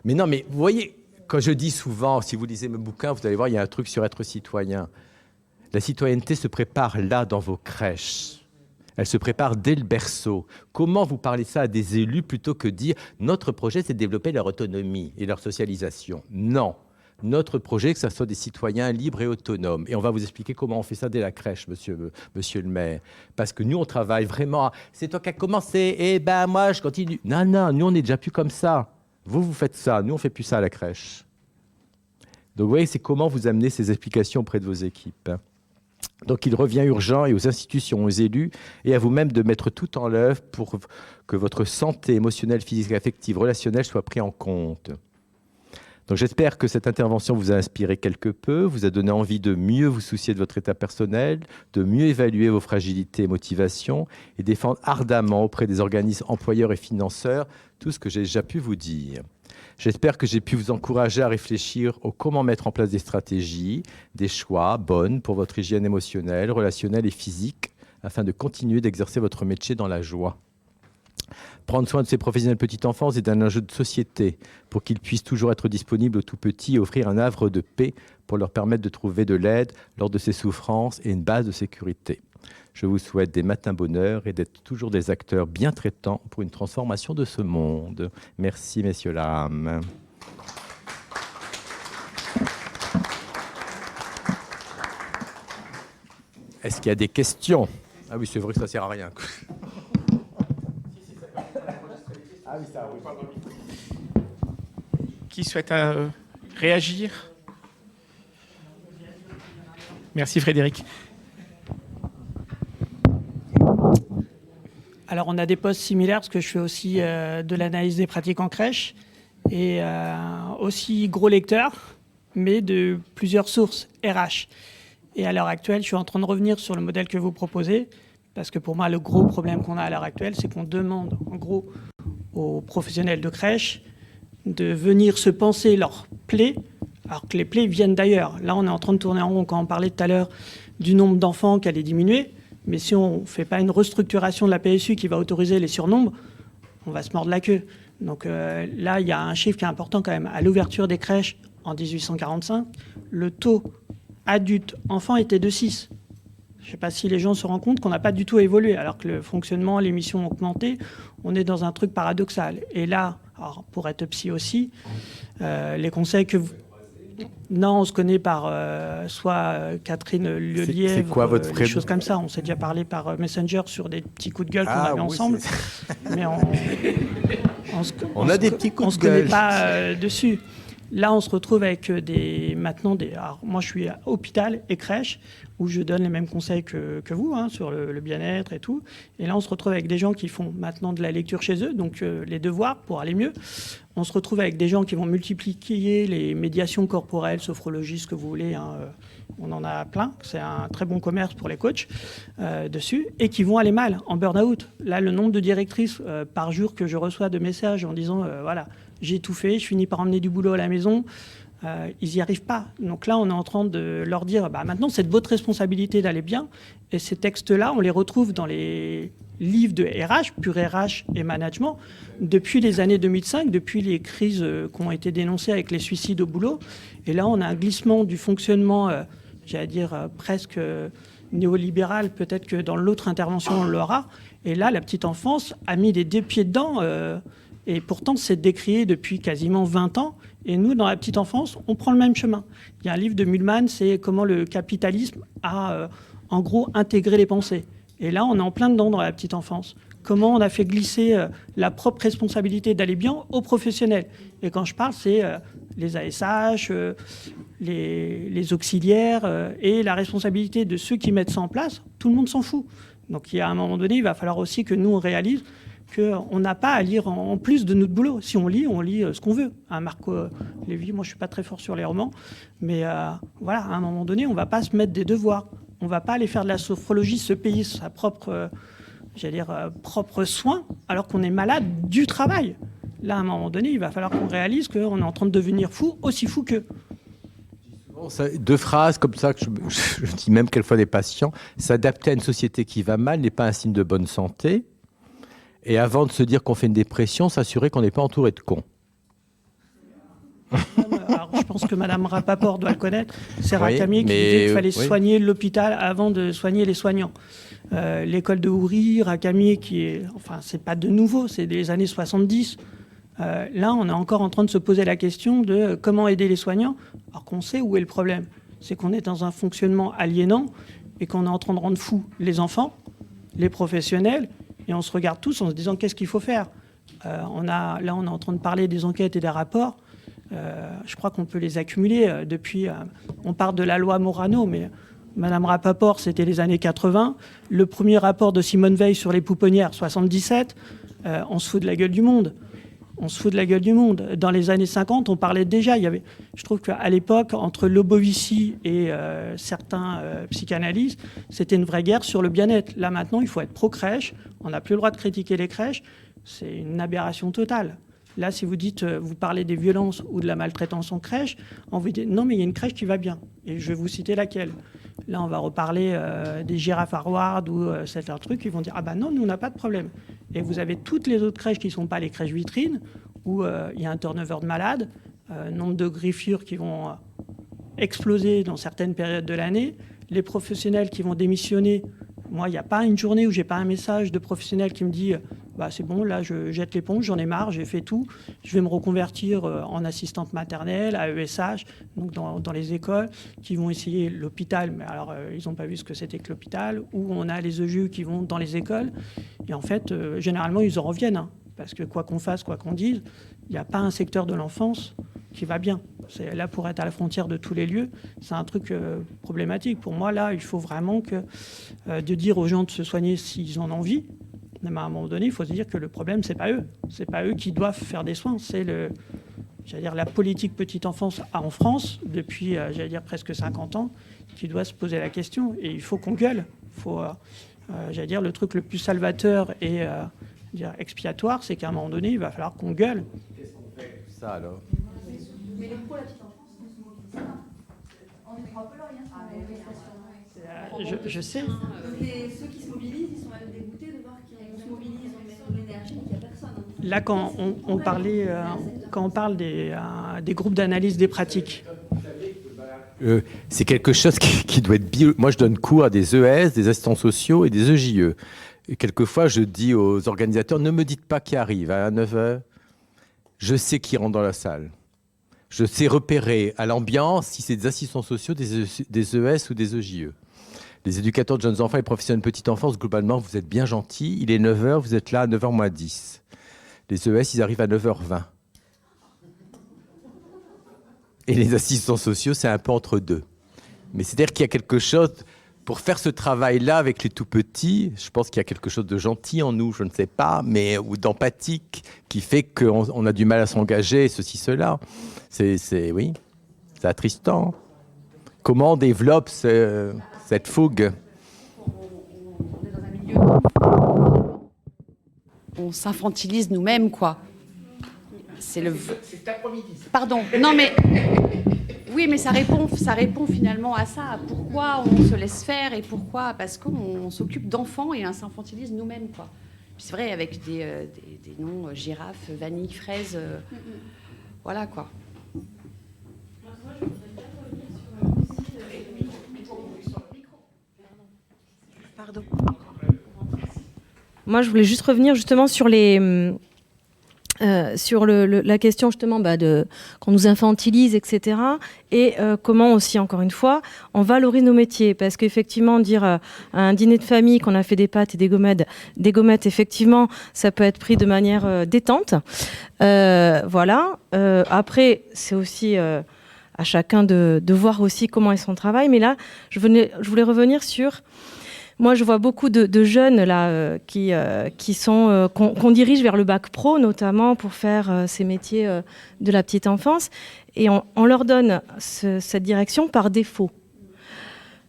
Mais non, mais vous voyez, quand je dis souvent, si vous lisez mes bouquins, vous allez voir, il y a un truc sur être citoyen. La citoyenneté se prépare là, dans vos crèches. Elle se prépare dès le berceau. Comment vous parlez ça à des élus plutôt que dire « notre projet, c'est de développer leur autonomie et leur socialisation ». Non. Notre projet, que ce soit des citoyens libres et autonomes. Et on va vous expliquer comment on fait ça dès la crèche, monsieur le maire. Parce que nous, on travaille vraiment... C'est toi qui as commencé, eh ben moi, je continue. Non, nous, on n'est déjà plus comme ça. Vous faites ça, nous on ne fait plus ça à la crèche. Donc vous voyez, c'est comment vous amenez ces explications auprès de vos équipes. Donc il revient urgent et aux institutions, aux élus et à vous-même de mettre tout en œuvre pour que votre santé émotionnelle, physique, affective, relationnelle soit prise en compte. Donc j'espère que cette intervention vous a inspiré quelque peu, vous a donné envie de mieux vous soucier de votre état personnel, de mieux évaluer vos fragilités et motivations et défendre ardemment auprès des organismes employeurs et financeurs tout ce que j'ai déjà pu vous dire. J'espère que j'ai pu vous encourager à réfléchir au comment mettre en place des stratégies, des choix bonnes pour votre hygiène émotionnelle, relationnelle et physique afin de continuer d'exercer votre métier dans la joie. Prendre soin de ces professionnels de petite enfance est un enjeu de société pour qu'ils puissent toujours être disponibles aux tout-petits et offrir un havre de paix pour leur permettre de trouver de l'aide lors de ces souffrances et une base de sécurité. Je vous souhaite des matins bonheur et d'être toujours des acteurs bien traitants pour une transformation de ce monde. Merci, messieurs, dames. Est-ce qu'il y a des questions? Ah oui, c'est vrai que ça ne sert à rien. Ah oui, ça, oui. Qui souhaite réagir? Merci Frédéric. Alors, on a des postes similaires parce que je fais aussi de l'analyse des pratiques en crèche et aussi gros lecteur, mais de plusieurs sources RH. Et à l'heure actuelle, je suis en train de revenir sur le modèle que vous proposez parce que pour moi, le gros problème qu'on a à l'heure actuelle, c'est qu'on demande en gros aux professionnels de crèche de venir se penser leurs plaies, alors que les plaies viennent d'ailleurs. Là, on est en train de tourner en rond quand on parlait tout à l'heure du nombre d'enfants qui allait diminuer. Mais si on ne fait pas une restructuration de la PSU qui va autoriser les surnombres, on va se mordre la queue. Donc là, il y a un chiffre qui est important quand même. À l'ouverture des crèches en 1845, le taux adulte-enfant était de 6. Je ne sais pas si les gens se rendent compte qu'on n'a pas du tout évolué, alors que le fonctionnement, les missions ont augmenté. On est dans un truc paradoxal. Et là, alors pour être psy aussi, les conseils que vous... Non, on se connaît par soit Catherine Lelièvre, c'est quoi votre des prénom? choses comme ça. On s'est déjà parlé par Messenger sur des petits coups de gueule qu'on avait oui, ensemble. Mais On a des petits coups on de se connaît gueule. pas dessus. Là, on se retrouve avec alors, moi, je suis à hôpital et crèche où je donne les mêmes conseils que vous hein, sur le bien-être et tout. Et là, on se retrouve avec des gens qui font maintenant de la lecture chez eux, donc les devoirs pour aller mieux. On se retrouve avec des gens qui vont multiplier les médiations corporelles, sophrologie, ce que vous voulez. Hein, on en a plein. C'est un très bon commerce pour les coachs dessus. Et qui vont aller mal, en burn-out. Là, le nombre de directrices par jour que je reçois de messages en disant, voilà, j'ai tout fait, je finis par emmener du boulot à la maison. Ils n'y arrivent pas. Donc là, on est en train de leur dire, maintenant, c'est de votre responsabilité d'aller bien. Et ces textes-là, on les retrouve dans les livres de RH, pur RH et management, depuis les années 2005, depuis les crises qui ont été dénoncées avec les suicides au boulot. Et là, on a un glissement du fonctionnement, j'allais dire, presque néolibéral. Peut-être que dans l'autre intervention, on l'aura. Et là, la petite enfance a mis les deux pieds dedans. Et pourtant, c'est décrié depuis quasiment 20 ans. Et nous, dans la petite enfance, on prend le même chemin. Il y a un livre de Mühlmann, c'est comment le capitalisme a, en gros, intégré les pensées. Et là, on est en plein dedans dans la petite enfance. Comment on a fait glisser la propre responsabilité d'aller bien aux professionnels. Et quand je parle, c'est les ASH, les auxiliaires et la responsabilité de ceux qui mettent ça en place. Tout le monde s'en fout. Donc, il y a un moment donné, il va falloir aussi que nous, on réalise qu'on n'a pas à lire en plus de notre boulot. Si on lit ce qu'on veut. Hein, Marco Lévy, moi je ne suis pas très fort sur les romans, mais voilà, à un moment donné, on ne va pas se mettre des devoirs. On ne va pas aller faire de la sophrologie, se payer sa propre, propre soin, alors qu'on est malade du travail. Là, à un moment donné, il va falloir qu'on réalise qu'on est en train de devenir fou, aussi fou qu'eux. Deux phrases comme ça, que je dis même quelquefois des patients, s'adapter à une société qui va mal n'est pas un signe de bonne santé. Et avant de se dire qu'on fait une dépression, s'assurer qu'on n'est pas entouré de cons. Alors, je pense que Mme Rapaport doit le connaître. C'est Oui, Rakamier qui mais disait qu'il fallait oui. soigner l'hôpital avant de soigner les soignants. L'école de Houry, Rakamier, c'est pas de nouveau, c'est des années 70. Là, on est encore en train de se poser la question de comment aider les soignants, alors qu'on sait où est le problème. C'est qu'on est dans un fonctionnement aliénant et qu'on est en train de rendre fous les enfants, les professionnels. Et on se regarde tous en se disant qu'est-ce qu'il faut faire. On est en train de parler des enquêtes et des rapports. Je crois qu'on peut les accumuler depuis... on parle de la loi Morano, mais Madame Rapaport, c'était les années 80. Le premier rapport de Simone Veil sur les pouponnières, 77. On se fout de la gueule du monde. On se fout de la gueule du monde. Dans les années 50, on parlait déjà... je trouve qu'à l'époque, entre Lobovici et certains psychanalystes, c'était une vraie guerre sur le bien-être. Là, maintenant, il faut être pro-crèche. On n'a plus le droit de critiquer les crèches. C'est une aberration totale. Là, si vous dites, vous parlez des violences ou de la maltraitance en crèche, on vous dit non, mais il y a une crèche qui va bien. Et je vais vous citer laquelle. Là, on va reparler des girafes Harvard ou certains trucs. Ils vont dire ah ben non, nous on n'a pas de problème. Et vous avez toutes les autres crèches qui ne sont pas les crèches vitrines où il y a un turnover de malades, nombre de griffures qui vont exploser dans certaines périodes de l'année, les professionnels qui vont démissionner. Moi, il n'y a pas une journée où j'ai pas un message de professionnel qui me dit c'est bon, là, je jette l'éponge, j'en ai marre, j'ai fait tout. Je vais me reconvertir en assistante maternelle, à ESH, donc dans les écoles, qui vont essayer l'hôpital. Mais alors, ils n'ont pas vu ce que c'était que l'hôpital. Ou on a les EJU qui vont dans les écoles. Et en fait, généralement, ils en reviennent. Hein, parce que quoi qu'on fasse, quoi qu'on dise, il n'y a pas un secteur de l'enfance qui va bien. C'est là pour être à la frontière de tous les lieux, c'est un truc problématique. Pour moi, là, il faut vraiment de dire aux gens de se soigner s'ils en ont envie. Mais à un moment donné, il faut se dire que le problème, c'est pas eux. C'est pas eux qui doivent faire des soins. C'est la politique petite enfance en France, depuis, presque 50 ans, qui doit se poser la question. Et il faut qu'on gueule. Il faut, le truc le plus salvateur et expiatoire, c'est qu'à un moment donné, il va falloir qu'on gueule. Qu'est-ce qu'on fait avec tout ça, alors? Mais les pros, la petite enfance, ne se mobilisent pas. On est pas peu là, rien. Je sais. Ceux qui se mobilisent, ils sont même dégoûtés de voir qu'on se mobilise, on met de l'énergie, mais qu'il n'y a personne. Là, quand on parle des groupes d'analyse des pratiques, c'est quelque chose qui doit être bio. Moi, je donne cours à des ES, des assistants sociaux et des EJE. Et quelquefois, je dis aux organisateurs, ne me dites pas qui arrive à 9h. Je sais qui rentre dans la salle. Je sais repérer à l'ambiance si c'est des assistants sociaux, des ES ou des EJE. Les éducateurs de jeunes enfants et professionnels de petite enfance, globalement, vous êtes bien gentils. Il est 9h, vous êtes là à 9h moins 10. Les ES, ils arrivent à 9h20. Et les assistants sociaux, c'est un peu entre deux. Mais c'est-à-dire qu'il y a quelque chose, pour faire ce travail-là avec les tout-petits, je pense qu'il y a quelque chose de gentil en nous, je ne sais pas, mais ou d'empathique, qui fait qu'on a du mal à s'engager, ceci, cela. Oui, c'est attristant. Comment on développe cette fougue? On est dans un milieu. On s'infantilise nous-mêmes, quoi. C'est cet après-midi. Pardon. Non, mais. Oui, mais ça répond finalement à ça. Pourquoi on se laisse faire et pourquoi? Parce qu'on s'occupe d'enfants et on s'infantilise nous-mêmes, quoi. Puis c'est vrai, avec des noms girafe, vanille, fraise. Voilà, quoi. Pardon. Moi, je voulais juste revenir justement sur la question justement qu'on nous infantilise, etc. Et comment aussi, encore une fois, on valorise nos métiers. Parce qu'effectivement, dire à un dîner de famille qu'on a fait des pâtes et des gommettes, effectivement, ça peut être pris de manière détente. Voilà. Après, c'est aussi à chacun de voir aussi comment est son travail. Mais là, je voulais revenir sur... Moi, je vois beaucoup de jeunes là qui sont qu'on dirige vers le bac pro, notamment pour faire ces métiers de la petite enfance, et on leur donne cette direction par défaut.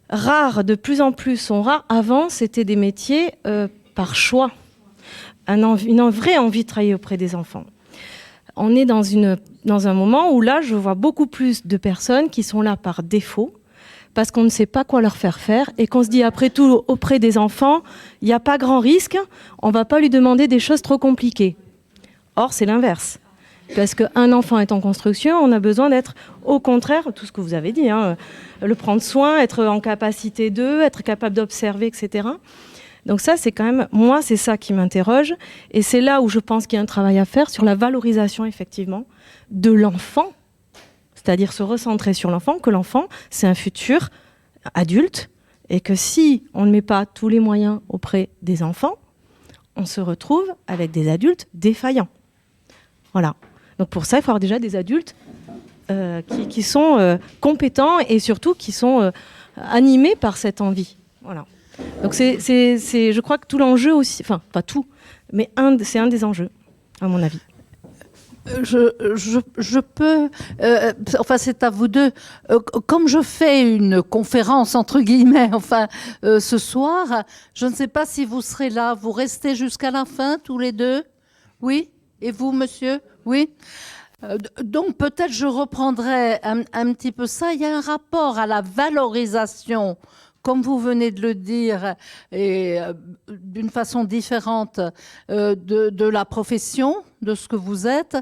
De plus en plus sont rares. Avant, c'était des métiers par choix, une vraie envie de travailler auprès des enfants. On est dans un moment où là, je vois beaucoup plus de personnes qui sont là par défaut, parce qu'on ne sait pas quoi leur faire faire et qu'on se dit, après tout, auprès des enfants, il n'y a pas grand risque, on ne va pas lui demander des choses trop compliquées. Or, c'est l'inverse. Parce qu'un enfant est en construction, on a besoin d'être, au contraire, tout ce que vous avez dit, le prendre soin, être en capacité être capable d'observer, etc. Donc ça, c'est quand même, moi, c'est ça qui m'interroge. Et c'est là où je pense qu'il y a un travail à faire sur la valorisation, effectivement, de l'enfant. C'est-à-dire se recentrer sur l'enfant, que l'enfant, c'est un futur adulte, et que si on ne met pas tous les moyens auprès des enfants, on se retrouve avec des adultes défaillants. Voilà. Donc pour ça, il faut avoir déjà des adultes qui sont compétents et surtout qui sont animés par cette envie. Voilà. Donc je crois que tout l'enjeu aussi, enfin pas tout, mais c'est un des enjeux, à mon avis. Je peux, enfin c'est à vous deux, comme je fais une conférence entre guillemets, ce soir, je ne sais pas si vous serez là, vous restez jusqu'à la fin tous les deux, oui? Et vous, monsieur? Oui? Donc peut-être je reprendrai un petit peu ça, il y a un rapport à la valorisation, comme vous venez de le dire, et d'une façon différente de la profession, de ce que vous êtes.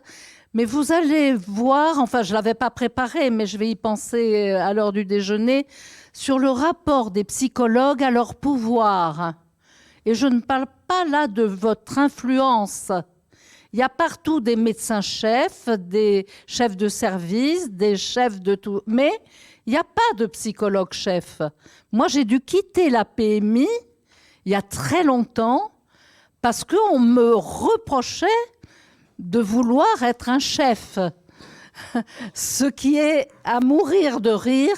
Mais vous allez voir, enfin je ne l'avais pas préparé, mais je vais y penser à l'heure du déjeuner, sur le rapport des psychologues à leur pouvoir. Et je ne parle pas là de votre influence. Il y a partout des médecins-chefs, des chefs de service, des chefs de tout, mais il n'y a pas de psychologue-chef. Moi, j'ai dû quitter la PMI il y a très longtemps parce qu'on me reprochait de vouloir être un chef. Ce qui est à mourir de rire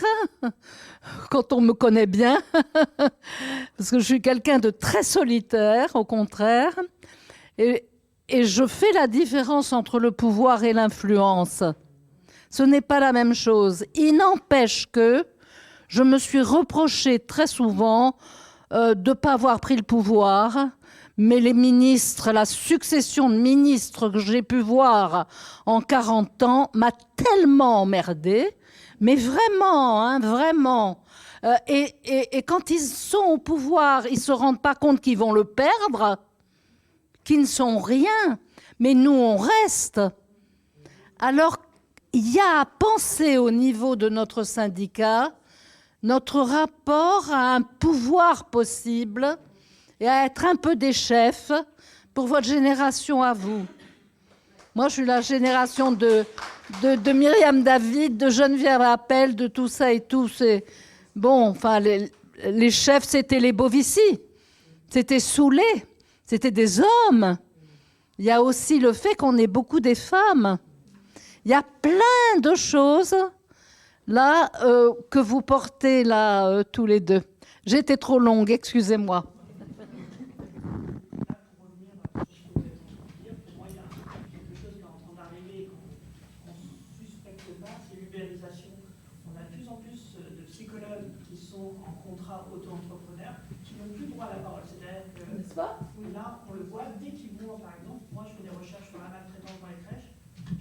quand on me connaît bien, parce que je suis quelqu'un de très solitaire, au contraire, et je fais la différence entre le pouvoir et l'influence. Ce n'est pas la même chose. Il n'empêche que je me suis reproché très souvent de ne pas avoir pris le pouvoir, mais les ministres, la succession de ministres que j'ai pu voir en 40 ans m'a tellement emmerdée, mais vraiment, hein, vraiment. Et quand ils sont au pouvoir, ils ne se rendent pas compte qu'ils vont le perdre, qu'ils ne sont rien, mais nous, on reste. Alors, il y a à penser au niveau de notre syndicat, notre rapport à un pouvoir possible et à être un peu des chefs pour votre génération à vous. Moi, je suis la génération de Myriam David, de Geneviève Appel, de tout ça et tout. Bon, enfin, les chefs, c'était les Bovici, c'était Soulet, c'était des hommes. Il y a aussi le fait qu'on ait beaucoup des femmes. Il y a plein de choses là que vous portez là tous les deux. J'étais trop longue, excusez-moi. On a de plus en plus de psychologues qui sont en contrat auto-entrepreneur qui n'ont plus droit à la parole. C'est-à-dire que là, on le voit, dès qu'ils vont, par exemple, moi je fais des recherches sur la maltraitance dans les crèches,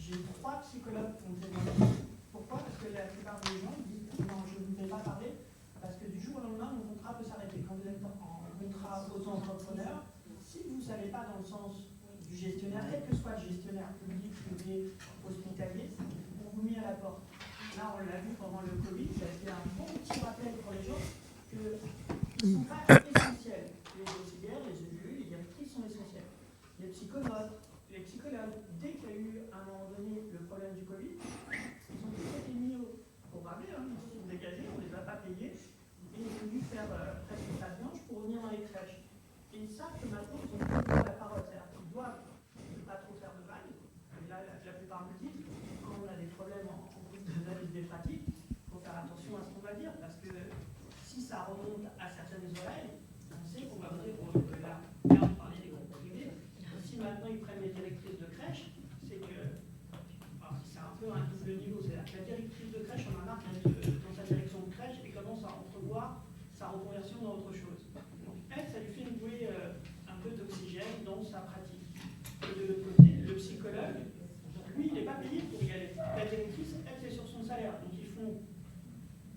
j'ai 3 psychologues qui ont témoigné. Pourquoi? Parce que la plupart des gens disent non, je ne vais pas parler, parce que du jour au lendemain, mon contrat peut s'arrêter. Quand vous êtes en contrat auto-entrepreneur, si vous ne savez pas dans le sens du gestionnaire, quel que soit le gestionnaire, public, privé, hospitalier, on vous met à la porte. Là, on l'a vu pendant le Covid, ça a été un bon petit rappel pour les gens qu'ils ne sont pas essentiels. Les auxiliaires, les élus, les directrices sont essentiels. Les psychologues, dès qu'il y a eu à un moment donné le problème du Covid, ils ont tous été mis au rabais, hein, ils se sont dégagés, on ne les a pas payés, et ils sont venus faire presque une passe blanche pour venir dans les crèches. Et ils savent que maintenant, ils ont plus la parole, c'est-à-dire qu'ils doivent ne pas trop faire de vagues. Et là, la plupart me disent, quand on a des problèmes en des pratiques, il faut faire attention à ce qu'on va dire, parce que si ça remonte à certaines oreilles, on sait qu'on va venir que là, on parlait des groupes privés. Si maintenant ils prennent les directrices de crèche, c'est que c'est un peu un double niveau. C'est-à-dire que la directrice de crèche, on en a marre dans sa direction de crèche et commence à entrevoir sa reconversion dans autre chose. Donc elle, ça lui fait jouer un peu d'oxygène dans sa pratique. Et de l'autre côté, le psychologue, lui, il n'est pas payé pour y aller. La directrice, elle, c'est sur son salaire. Donc, ils font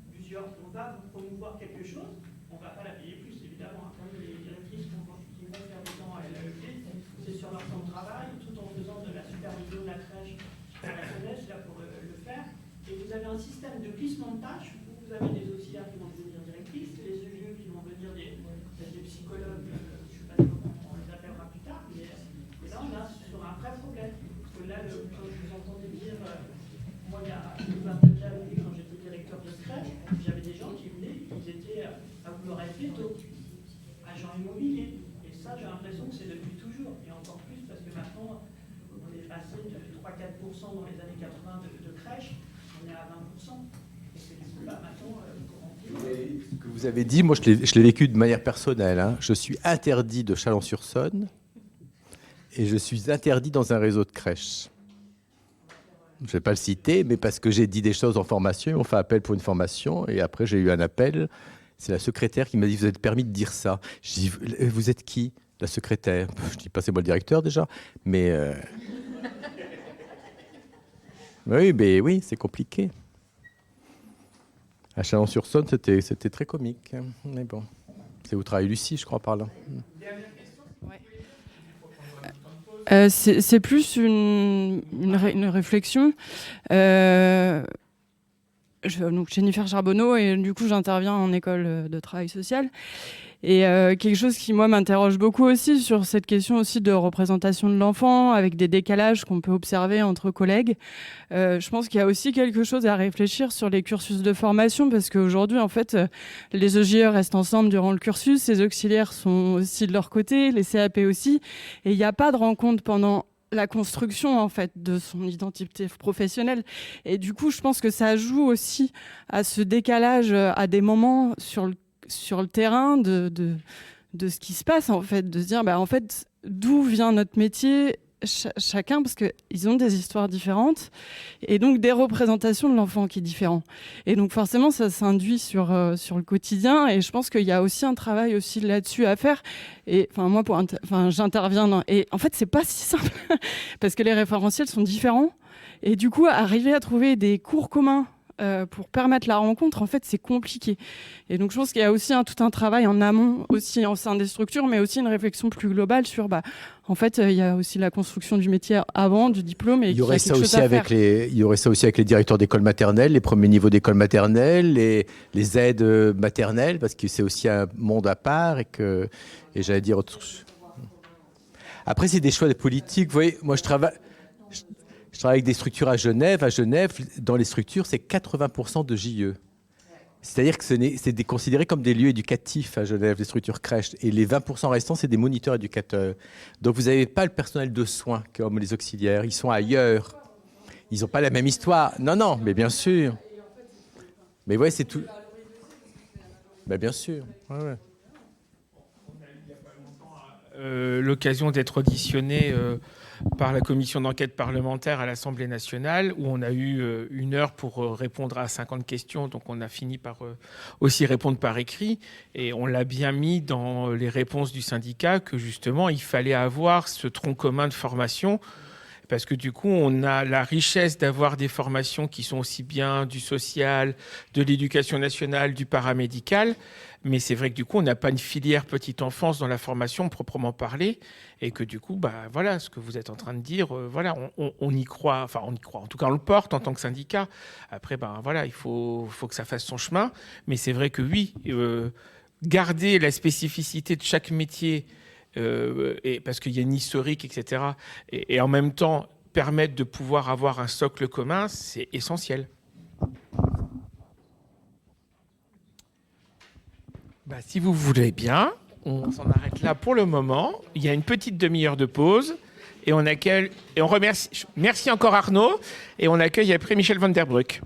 plusieurs. On va vous promouvoir quelque chose. On ne va pas la payer plus, évidemment. Comme les directrices qui vont faire des temps à l'AEP, c'est sur leur temps de travail, tout en faisant de la supervision de la crèche à la jeunesse, là, pour le faire. Et vous avez un système de glissement de tâches où vous avez des auxiliaires qui vont devenir directrices, les EGE qui vont devenir des psychologues, je ne sais pas comment on les appellera plus tard, mais là, on a sur un vrai problème. Là, quand je vous entendais dire, moi, il y a 22 années, quand j'étais directeur de crèche, j'avais des gens qui venaient, ils étaient à vouloir être veto, agents immobiliers. Et ça, j'ai l'impression que c'est depuis toujours. Et encore plus parce que maintenant, on est passé de 3-4% dans les années 80 de crèche, on est à 20%. Et c'est du coup, là, maintenant, ce que vous avez dit, moi, je l'ai vécu de manière personnelle. Hein. Je suis interdit de Chalon-sur-Saône. Et je suis interdit dans un réseau de crèches. Je ne vais pas le citer, mais parce que j'ai dit des choses en formation, on fait appel pour une formation, et après j'ai eu un appel. C'est la secrétaire qui m'a dit « Vous êtes permis de dire ça ?» Je dis « Vous êtes qui ?» La secrétaire. Je dis « Passez-moi le directeur déjà. » Mais oui, c'est compliqué. À Chalon-sur-Saône, c'était très comique. Mais bon, c'est où travaille Lucie, je crois, par là. C'est plus une réflexion. Donc Jennifer Charbonneau, et du coup j'interviens en école de travail social. Et quelque chose qui, moi, m'interroge beaucoup aussi sur cette question aussi de représentation de l'enfant, avec des décalages qu'on peut observer entre collègues. Je pense qu'il y a aussi quelque chose à réfléchir sur les cursus de formation, parce qu'aujourd'hui, en fait, les EGE restent ensemble durant le cursus, les auxiliaires sont aussi de leur côté, les CAP aussi, et il n'y a pas de rencontre pendant la construction en fait de son identité professionnelle. Et du coup, je pense que ça joue aussi à ce décalage à des moments sur le terrain de ce qui se passe en fait, de se dire en fait d'où vient notre métier chacun, parce qu'ils ont des histoires différentes et donc des représentations de l'enfant qui est différent. Et donc forcément, ça s'induit sur le quotidien. Et je pense qu'il y a aussi un travail aussi là-dessus à faire. Et moi, j'interviens et en fait, c'est pas si simple parce que les référentiels sont différents. Et du coup, arriver à trouver des cours communs pour permettre la rencontre, en fait, c'est compliqué. Et donc, je pense qu'il y a aussi tout un travail en amont, aussi en sein des structures, mais aussi une réflexion plus globale sur, en fait, il y a aussi la construction du métier avant, du diplôme. Et il y aurait ça aussi avec les directeurs d'école maternelle, les premiers niveaux d'école maternelle, les aides maternelles, parce que c'est aussi un monde à part et j'allais dire autre chose. Après, c'est des choix de politique. Vous voyez, moi, je travaille avec des structures à Genève. À Genève, dans les structures, c'est 80% de JE. C'est-à-dire que c'est considéré comme des lieux éducatifs à Genève, des structures crèches. Et les 20% restants, c'est des moniteurs éducateurs. Donc, vous n'avez pas le personnel de soins comme les auxiliaires. Ils sont ailleurs. Ils n'ont pas la même histoire. Non, mais bien sûr. Mais ouais, c'est tout. Bien sûr. Ouais. L'occasion d'être auditionné par la commission d'enquête parlementaire à l'Assemblée nationale, où on a eu 1 heure pour répondre à 50 questions. Donc on a fini par aussi répondre par écrit. Et on l'a bien mis dans les réponses du syndicat que justement, il fallait avoir ce tronc commun de formation. Parce que du coup, on a la richesse d'avoir des formations qui sont aussi bien du social, de l'éducation nationale, du paramédical. Mais c'est vrai que du coup, on n'a pas une filière petite enfance dans la formation proprement parlée. Et que du coup, voilà, ce que vous êtes en train de dire, on y croit. Enfin, on y croit. En tout cas, on le porte en tant que syndicat. Après, voilà, il faut que ça fasse son chemin. Mais c'est vrai que oui, garder la spécificité de chaque métier, et parce qu'il y a une historique, etc. Et en même temps, permettre de pouvoir avoir un socle commun, c'est essentiel. Si vous voulez bien, on s'en arrête là pour le moment. Il y a une petite demi-heure de pause et on remercie. Merci encore Arnaud et on accueille après Michel Van Der Broek.